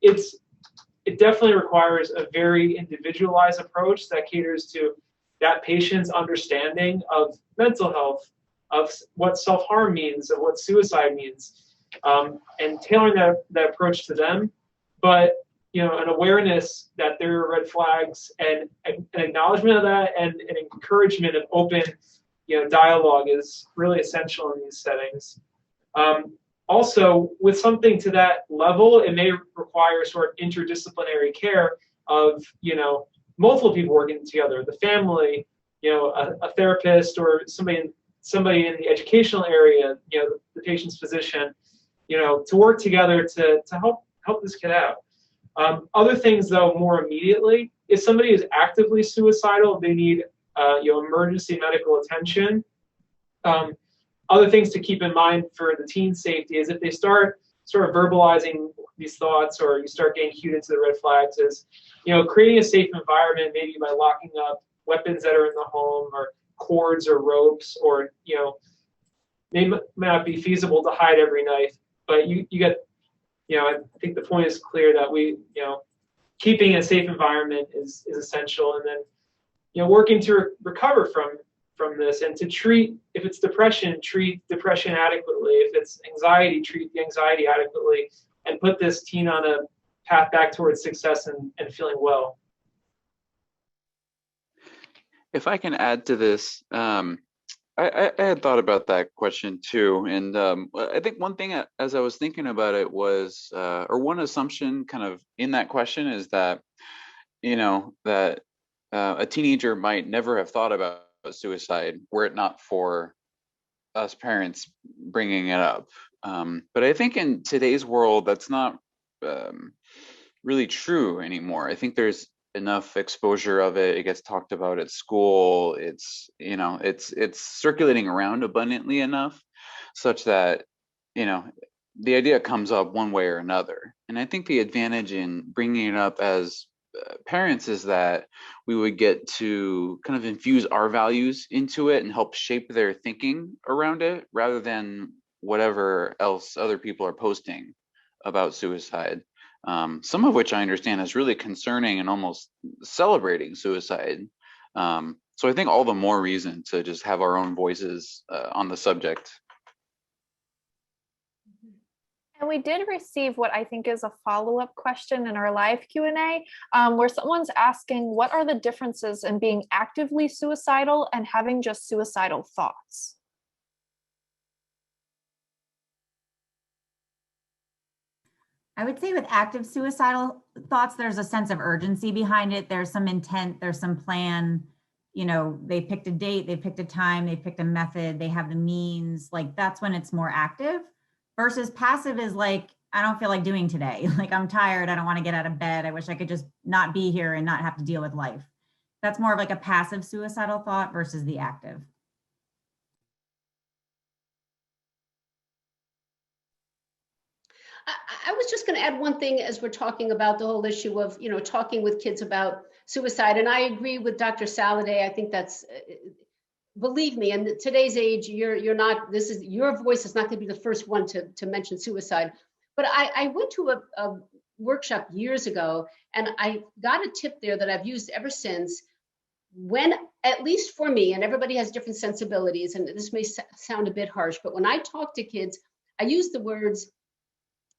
it definitely requires a very individualized approach that caters to that patient's understanding of mental health, of what self-harm means, of what suicide means, and tailoring that approach to them. But, you know, an awareness that there are red flags and an acknowledgement of that and an encouragement of open, you know, dialogue is really essential in these settings. Also, with something to that level, it may require sort of interdisciplinary care of, you know, multiple people working together, the family, you know, a therapist or somebody in the educational area, you know, the patient's physician, you know, to work together to help this kid out. Other things, though, more immediately, if somebody is actively suicidal, they need you know, emergency medical attention. Other things to keep in mind for the teen safety is if they start sort of verbalizing these thoughts or you start getting cued into the red flags is, you know, creating a safe environment, maybe by locking up weapons that are in the home or cords or ropes, or, you know, may not be feasible to hide every night, but you get, you know, I think the point is clear that we, you know, keeping a safe environment is essential. And then, you know, working to recover from this and to treat, if it's depression, treat depression adequately. If it's anxiety, treat the anxiety adequately and put this teen on a path back towards success and feeling well. If I can add to this, I had thought about that question too. And I think one thing as I was thinking about it was, or one assumption kind of in that question is that, you know, that a teenager might never have thought about suicide were it not for us parents bringing it up. But I think in today's world, that's not really true anymore. I think there's enough exposure of it. It gets talked about at school. It's, you know, it's circulating around abundantly enough such that, you know, the idea comes up one way or another. And I think the advantage in bringing it up as parents is that we would get to kind of infuse our values into it and help shape their thinking around it rather than whatever else other people are posting about suicide. Some of which I understand is really concerning and almost celebrating suicide. So I think all the more reason to just have our own voices on the subject. And we did receive what I think is a follow-up question in our live Q&A, where someone's asking, what are the differences in being actively suicidal and having just suicidal thoughts? I would say with active suicidal thoughts, there's a sense of urgency behind it. There's some intent, there's some plan. You know, they picked a date, they picked a time, they picked a method, they have the means. Like, that's when it's more active. Versus passive is like, I don't feel like doing today. Like, I'm tired, I don't want to get out of bed. I wish I could just not be here and not have to deal with life. That's more of like a passive suicidal thought versus the active. I was just going to add one thing as we're talking about the whole issue of, you know, talking with kids about suicide. And I agree with Dr. Saladay. I think that's, believe me, in today's age, you're not, this is, your voice is not going to be the first one to mention suicide. But I went to a workshop years ago, and I got a tip there that I've used ever since. When, at least for me, and everybody has different sensibilities, and this may sound a bit harsh, but when I talk to kids, I use the words,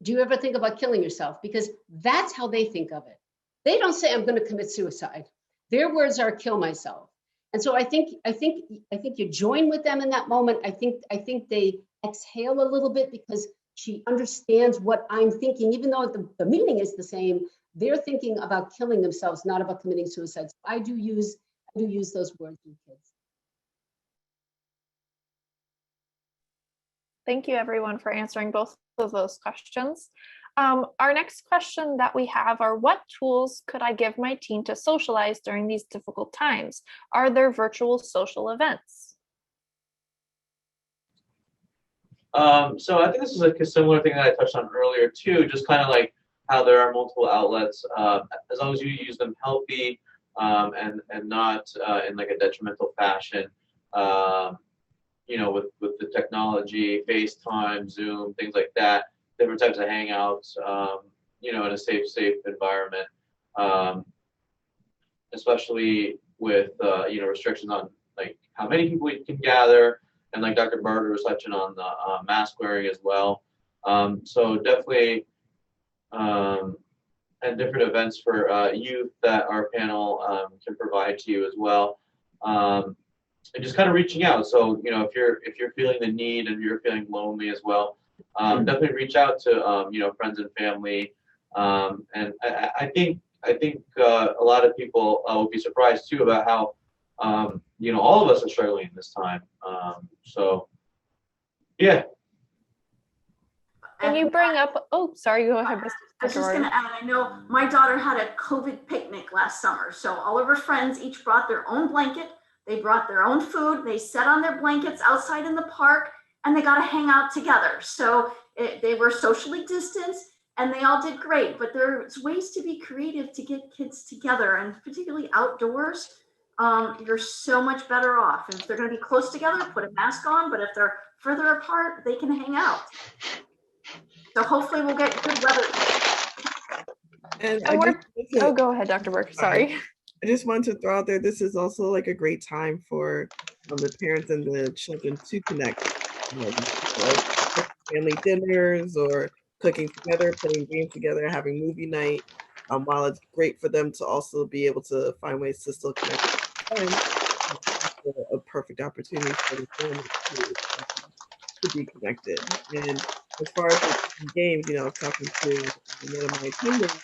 do you ever think about killing yourself? Because that's how they think of it. They don't say, I'm going to commit suicide. Their words are, kill myself. And so I think you join with them in that moment. I think they exhale a little bit because she understands what I'm thinking, even though the meaning is the same. They're thinking about killing themselves, not about committing suicide. So I do use those words with kids. Thank you, everyone, for answering both of those questions. Our next question that we have are, what tools could I give my teen to socialize during these difficult times? Are there virtual social events? So I think this is like a similar thing that I touched on earlier too, just kind of like how there are multiple outlets, as long as you use them healthy and not in like a detrimental fashion. You know, with the technology, FaceTime, Zoom, things like that. different types of hangouts, you know, in a safe environment, especially with, you know, restrictions on like how many people you can gather, and like Dr. Barter was touching on the mask wearing as well. So definitely, and different events for youth that our panel can provide to you as well. And just kind of reaching out. So, you know, if you're feeling the need and you're feeling lonely as well, definitely reach out to you know, friends and family. And I think a lot of people will be surprised too about how you know, all of us are struggling this time. So yeah. And you bring up, oh, sorry, go ahead. I was just going to add, I know my daughter had a COVID picnic last summer. So all of her friends each brought their own blanket. They brought their own food. They sat on their blankets outside in the park, and they got to hang out together. So they were socially distanced, and they all did great. But there's ways to be creative to get kids together, and particularly outdoors. You're so much better off. And if they're going to be close together, put a mask on. But if they're further apart, they can hang out. So hopefully we'll get good weather. And oh, go ahead, Dr. Burke. Sorry. I just wanted to throw out there, this is also like a great time for the parents and the children to connect. Like family dinners or cooking together, playing games together, having movie night. While it's great for them to also be able to find ways to still connect with friends, it's a perfect opportunity for the family to be connected. And as far as the games, you know, talking to one of my teammates,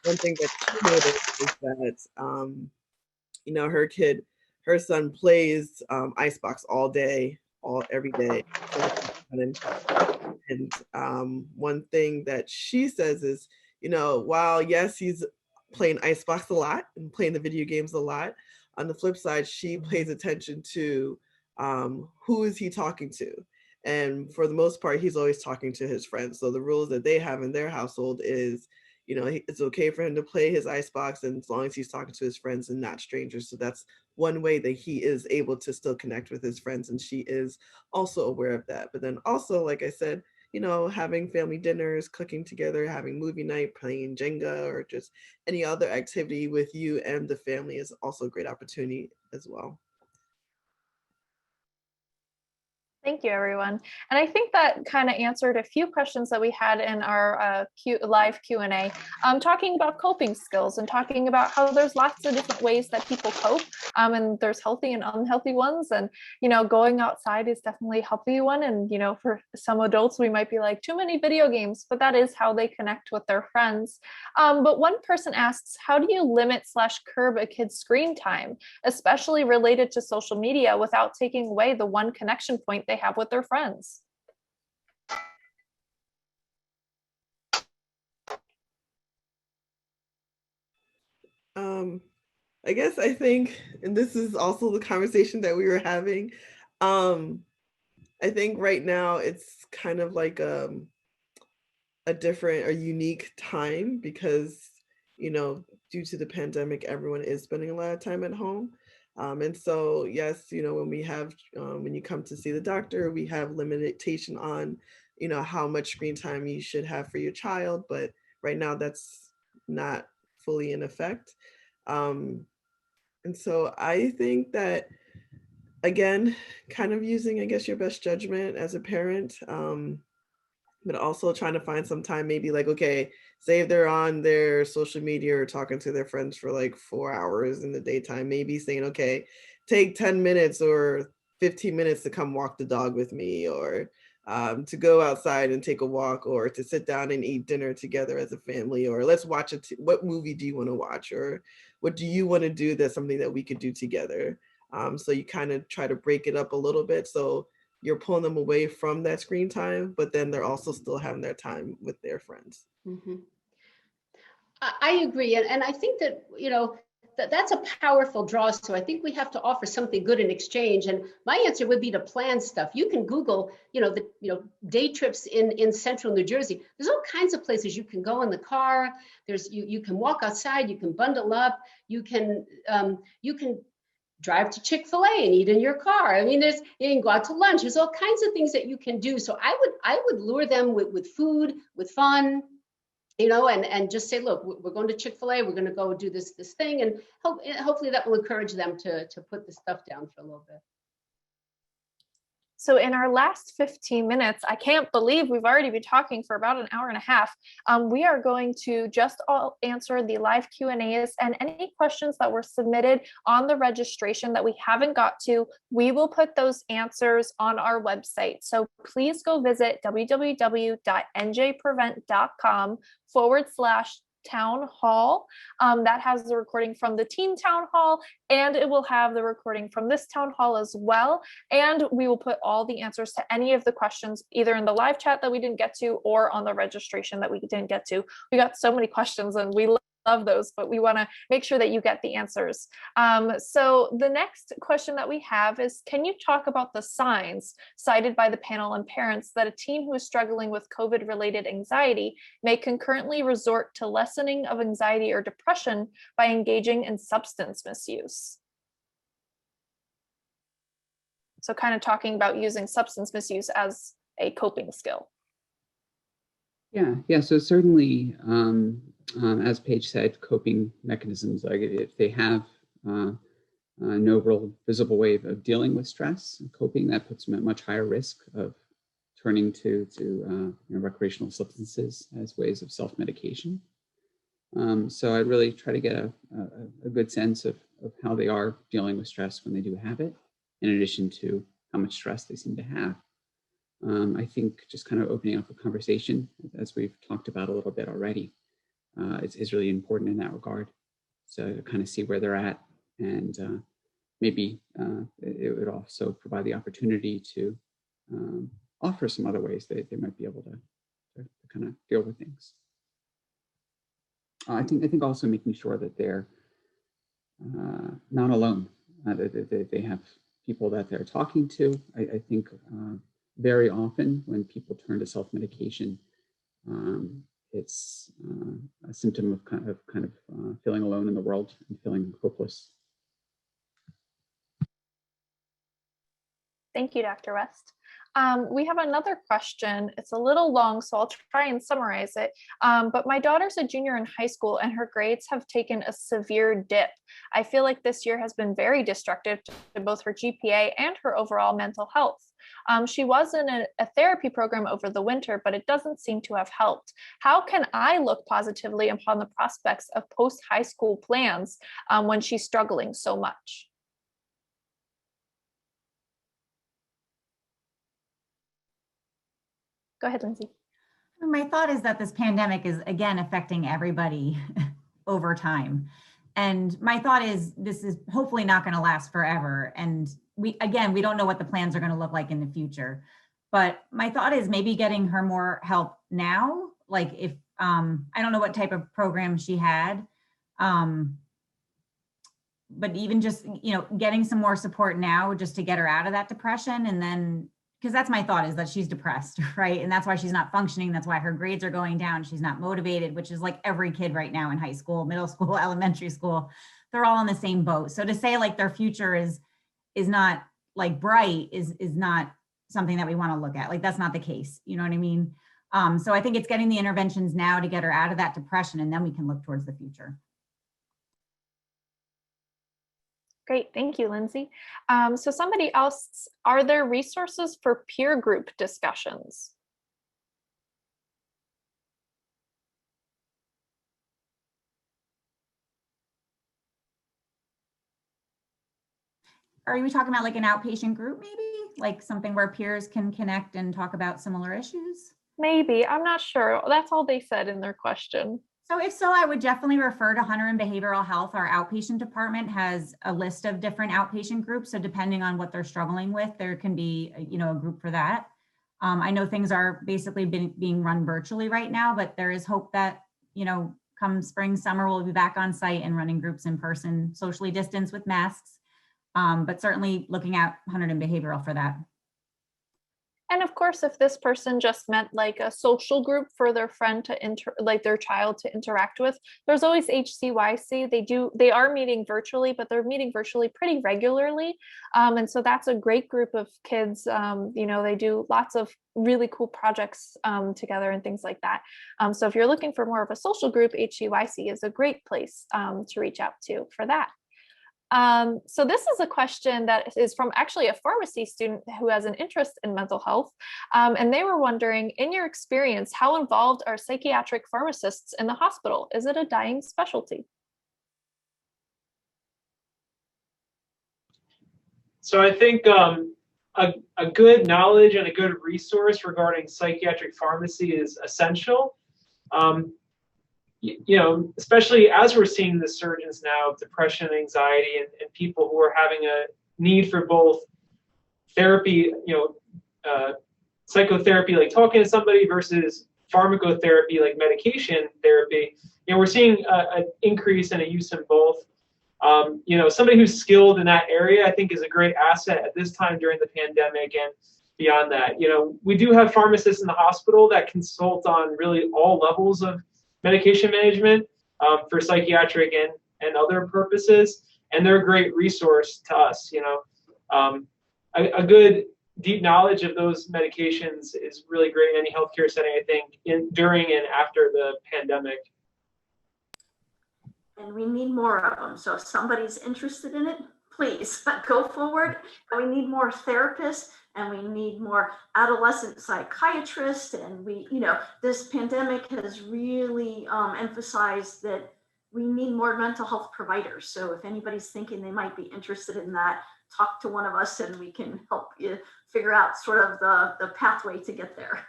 one thing that she noticed is that, you know, her son plays Icebox all day, every day. And one thing that she says is, you know, while yes, he's playing Icebox a lot and playing the video games a lot, on the flip side, she pays attention to who is he talking to. And for the most part, he's always talking to his friends. So the rules that they have in their household is, you know, it's okay for him to play his Icebox, and as long as he's talking to his friends and not strangers. So that's one way that he is able to still connect with his friends, and she is also aware of that. But then also, like I said, you know, having family dinners, cooking together, having movie night, playing Jenga, or just any other activity with you and the family is also a great opportunity as well. Thank you, everyone. And I think that kind of answered a few questions that we had in our live Q&A, talking about coping skills and talking about how there's lots of different ways that people cope, and there's healthy and unhealthy ones. And, you know, going outside is definitely a healthy one. And, you know, for some adults, we might be like, too many video games, but that is how they connect with their friends. But one person asks, how do you limit / curb a kid's screen time, especially related to social media, without taking away the one connection point they have with their friends? I guess I think, and this is also the conversation that we were having, I think right now it's kind of like a unique time because, you know, due to the pandemic, everyone is spending a lot of time at home. And so, yes, you know, when you come to see the doctor, we have limitation on, you know, how much screen time you should have for your child. But right now that's not fully in effect. And so I think that, again, kind of using, I guess, your best judgment as a parent, but also trying to find some time, maybe like, okay, say if they're on their social media or talking to their friends for like 4 hours in the daytime, maybe saying, okay, take 10 minutes or 15 minutes to come walk the dog with me, or to go outside and take a walk, or to sit down and eat dinner together as a family, or let's watch what movie do you want to watch, or what do you want to do that's something that we could do together. So you kind of try to break it up a little bit. So you're pulling them away from that screen time, but then they're also still having their time with their friends. Mm-hmm. I agree. And I think that, you know, that's a powerful draw. So I think we have to offer something good in exchange. And my answer would be to plan stuff. You can Google, day trips in central New Jersey. There's all kinds of places you can go in the car. There's you can walk outside. You can bundle up. You can drive to Chick-fil-A and eat in your car. I mean, you can go out to lunch. There's all kinds of things that you can do. So I would lure them with food, with fun, and just say, look, we're going to Chick-fil-A. We're going to go do this thing, and hopefully that will encourage them to put this stuff down for a little bit. So in our last 15 minutes, I can't believe we've already been talking for about an hour and a half. We are going to just all answer the live Q&As and any questions that were submitted on the registration that we haven't got to. We will put those answers on our website. So please go visit www.njprevent.com/town hall. That has the recording from the teen town hall, and it will have the recording from this town hall as well. And we will put all the answers to any of the questions either in the live chat that we didn't get to or on the registration that we didn't get to. We got so many questions and we love those, but we want to make sure that you get the answers. So the next question that we have is, can you talk about the signs cited by the panel and parents that a teen who is struggling with COVID-related anxiety may concurrently resort to lessening of anxiety or depression by engaging in substance misuse? So kind of talking about using substance misuse as a coping skill. Yeah. So certainly, as Paige said, coping mechanisms, like if they have no real visible way of dealing with stress and coping, that puts them at much higher risk of turning to recreational substances as ways of self-medication. So I really try to get a good sense of how they are dealing with stress when they do have it, in addition to how much stress they seem to have. I think just kind of opening up a conversation, as we've talked about a little bit already, is really important in that regard. So to kind of see where they're at, and maybe it would also provide the opportunity to offer some other ways that they might be able to kind of deal with things. I think also making sure that they're not alone, that they have people that they're talking to. I think very often when people turn to self-medication, it's a symptom of kind of feeling alone in the world and feeling hopeless. Thank you, Dr. West. We have another question. It's a little long, so I'll try and summarize it. But my daughter's a junior in high school and her grades have taken a severe dip. I feel like this year has been very destructive to both her GPA and her overall mental health. She was in a therapy program over the winter, but it doesn't seem to have helped. How can I look positively upon the prospects of post-high school plans when she's struggling so much? Go ahead, Lindsay. My thought is that this pandemic is, again, affecting everybody over time. And my thought is this is hopefully not going to last forever. And we don't know what the plans are going to look like in the future. But my thought is maybe getting her more help now. Like if, I don't know what type of program she had, but even just, getting some more support now just to get her out of that depression. And then, because that's my thought, is that she's depressed, right? And that's why she's not functioning. That's why her grades are going down. She's not motivated, which is like every kid right now in high school, middle school, elementary school, they're all in the same boat. So to say like their future is not like bright is not something that we want to look at. Like that's not the case. You know what I mean? So I think it's getting the interventions now to get her out of that depression, and then we can look towards the future. Great, thank you, Lindsay. So somebody else, are there resources for peer group discussions? Are we talking about like an outpatient group, maybe? Like something where peers can connect and talk about similar issues? Maybe, I'm not sure. That's all they said in their question. So if so, I would definitely refer to Hunter and Behavioral Health. Our outpatient department has a list of different outpatient groups. So depending on what they're struggling with, there can be, a group for that. I know things are basically being run virtually right now, but there is hope that, come spring, summer, we'll be back on site and running groups in person, socially distanced with masks. But certainly looking at Hunter and Behavioral for that. And of course, if this person just meant like a social group for their friend to like their child to interact with, there's always HCYC. They are meeting virtually, but they're meeting virtually pretty regularly. And so that's a great group of kids. They do lots of really cool projects together and things like that. So if you're looking for more of a social group, HCYC is a great place to reach out to for that. So this is a question that is from actually a pharmacy student who has an interest in mental health. And they were wondering, in your experience, how involved are psychiatric pharmacists in the hospital? Is it a dying specialty? So I think a good knowledge and a good resource regarding psychiatric pharmacy is essential. Especially as we're seeing the surges now of depression, anxiety, and people who are having a need for both therapy, psychotherapy, like talking to somebody, versus pharmacotherapy, like medication therapy. We're seeing an increase in a use in both. Somebody who's skilled in that area, I think, is a great asset at this time during the pandemic and beyond that. We do have pharmacists in the hospital that consult on really all levels of medication management for psychiatric and other purposes, and they're a great resource to us. A good deep knowledge of those medications is really great in any healthcare setting, I think, during and after the pandemic. And we need more of them. So if somebody's interested in it, please go forward. And we need more therapists, and we need more adolescent psychiatrists. And this pandemic has really emphasized that we need more mental health providers. So if anybody's thinking they might be interested in that, talk to one of us and we can help you figure out sort of the pathway to get there.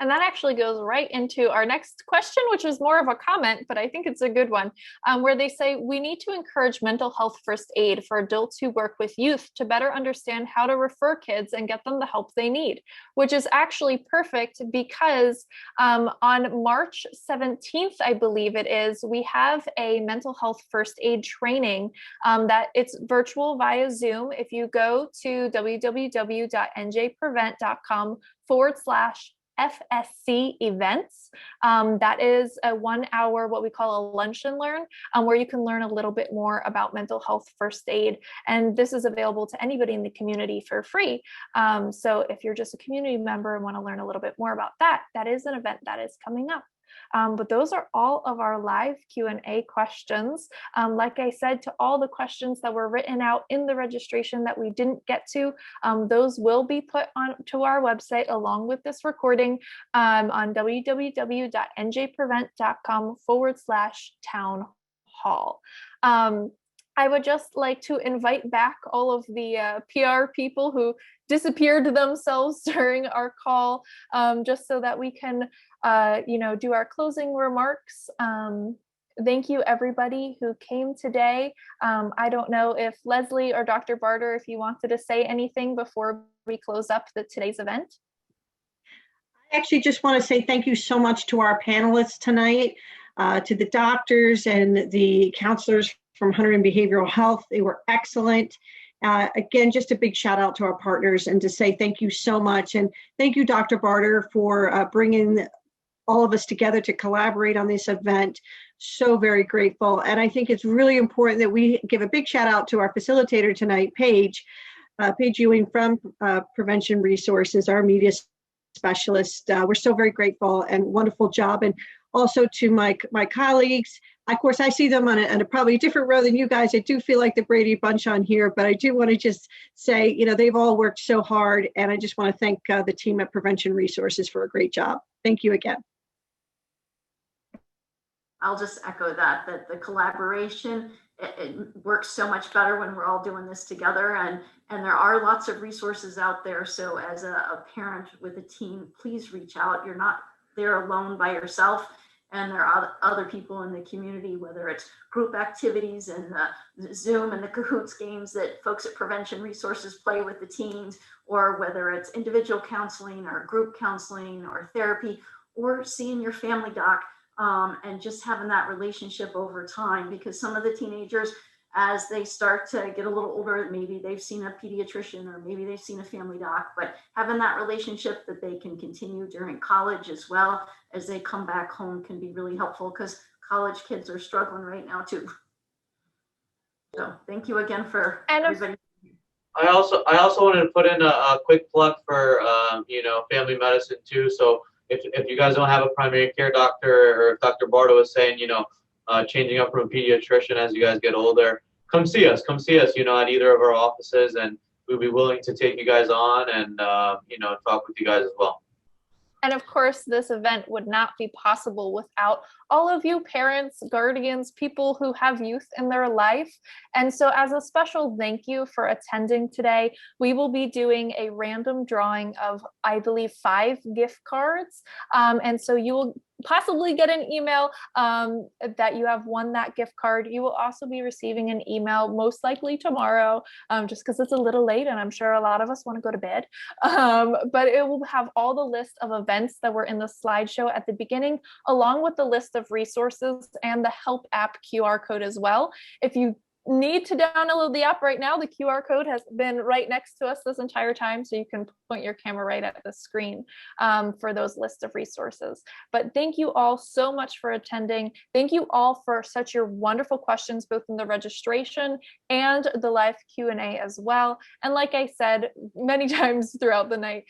And that actually goes right into our next question, which is more of a comment, but I think it's a good one, where they say, we need to encourage mental health first aid for adults who work with youth to better understand how to refer kids and get them the help they need, which is actually perfect because on March 17th, I believe it is, we have a mental health first aid training that it's virtual via Zoom. If you go to www.njprevent.com/FSC events. That is a 1 hour, what we call a lunch and learn, where you can learn a little bit more about mental health first aid. And this is available to anybody in the community for free. So if you're just a community member and want to learn a little bit more about that, that is an event that is coming up. But those are all of our live Q&A questions. Like I said, to all the questions that were written out in the registration that we didn't get to, those will be put onto our website along with this recording on www.njprevent.com/town hall. I would just like to invite back all of the PR people who disappeared themselves during our call, just so that we can, do our closing remarks. Thank you, everybody who came today. I don't know if Leslie or Dr. Barter, if you wanted to say anything before we close up today's event. I actually just want to say thank you so much to our panelists tonight, to the doctors and the counselors from Hunterdon Behavioral Health. They were excellent. Again, just a big shout out to our partners and to say thank you so much. And thank you, Dr. Barter, for bringing all of us together to collaborate on this event. So very grateful. And I think it's really important that we give a big shout out to our facilitator tonight, Paige Ewing from Prevention Resources, our media specialist. We're so very grateful and wonderful job. And also to my colleagues. Of course, I see them on a probably different row than you guys. I do feel like the Brady Bunch on here, but I do want to just say, they've all worked so hard. And I just want to thank the team at Prevention Resources for a great job. Thank you again. I'll just echo that the collaboration, it works so much better when we're all doing this together, and there are lots of resources out there. So as a parent with a teen, please reach out. You're not there alone by yourself, and there are other people in the community, whether it's group activities and the Zoom and the Kahoots games that folks at Prevention Resources play with the teens, or whether it's individual counseling or group counseling or therapy, or seeing your family doc. And just having that relationship over time, because some of the teenagers, as they start to get a little older. Maybe they've seen a pediatrician or maybe they've seen a family doc, but having that relationship that they can continue during college as well as they come back home can be really helpful, because college kids are struggling right now too. So thank you again for everybody. I also wanted to put in a quick plug for family medicine too. So if you guys don't have a primary care doctor, or if Dr. Bardo was saying changing up from a pediatrician as you guys get older, come see us. Come see us. At either of our offices, and we'll be willing to take you guys on and talk with you guys as well. And of course, this event would not be possible without all of you parents, guardians, people who have youth in their life. And so as a special thank you for attending today, we will be doing a random drawing of, I believe, 5 gift cards. And so you will possibly get an email that you have won that gift card. You will also be receiving an email, most likely tomorrow, just because it's a little late and I'm sure a lot of us want to go to bed. But it will have all the list of events that were in the slideshow at the beginning, along with the list of resources and the help app QR code as well. If you need to download the app right now, the QR code has been right next to us this entire time, so you can point your camera right at the screen for those lists of resources. But thank you all so much for attending. Thank you all for such your wonderful questions, both in the registration and the live Q&A as well. And like I said many times throughout the night,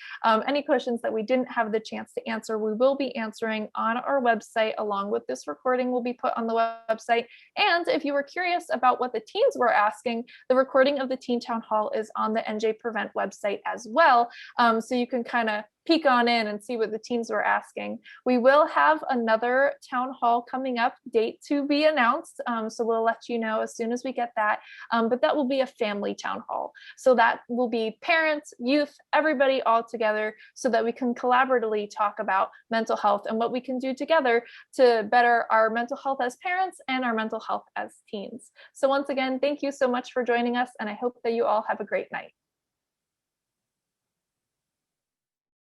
any questions that we didn't have the chance to answer, we will be answering on our website, along with this recording will be put on the website. And if you were curious about what the teens were asking, the recording of the Teen Town Hall is on the NJ Prevent website as well. So you can kind of peek on in and see what the teens were asking. We will have another town hall coming up, date to be announced. So we'll let you know as soon as we get that. But that will be a family town hall. So that will be parents, youth, everybody all together, so that we can collaboratively talk about mental health and what we can do together to better our mental health as parents and our mental health as teens. So once again, thank you so much for joining us, and I hope that you all have a great night.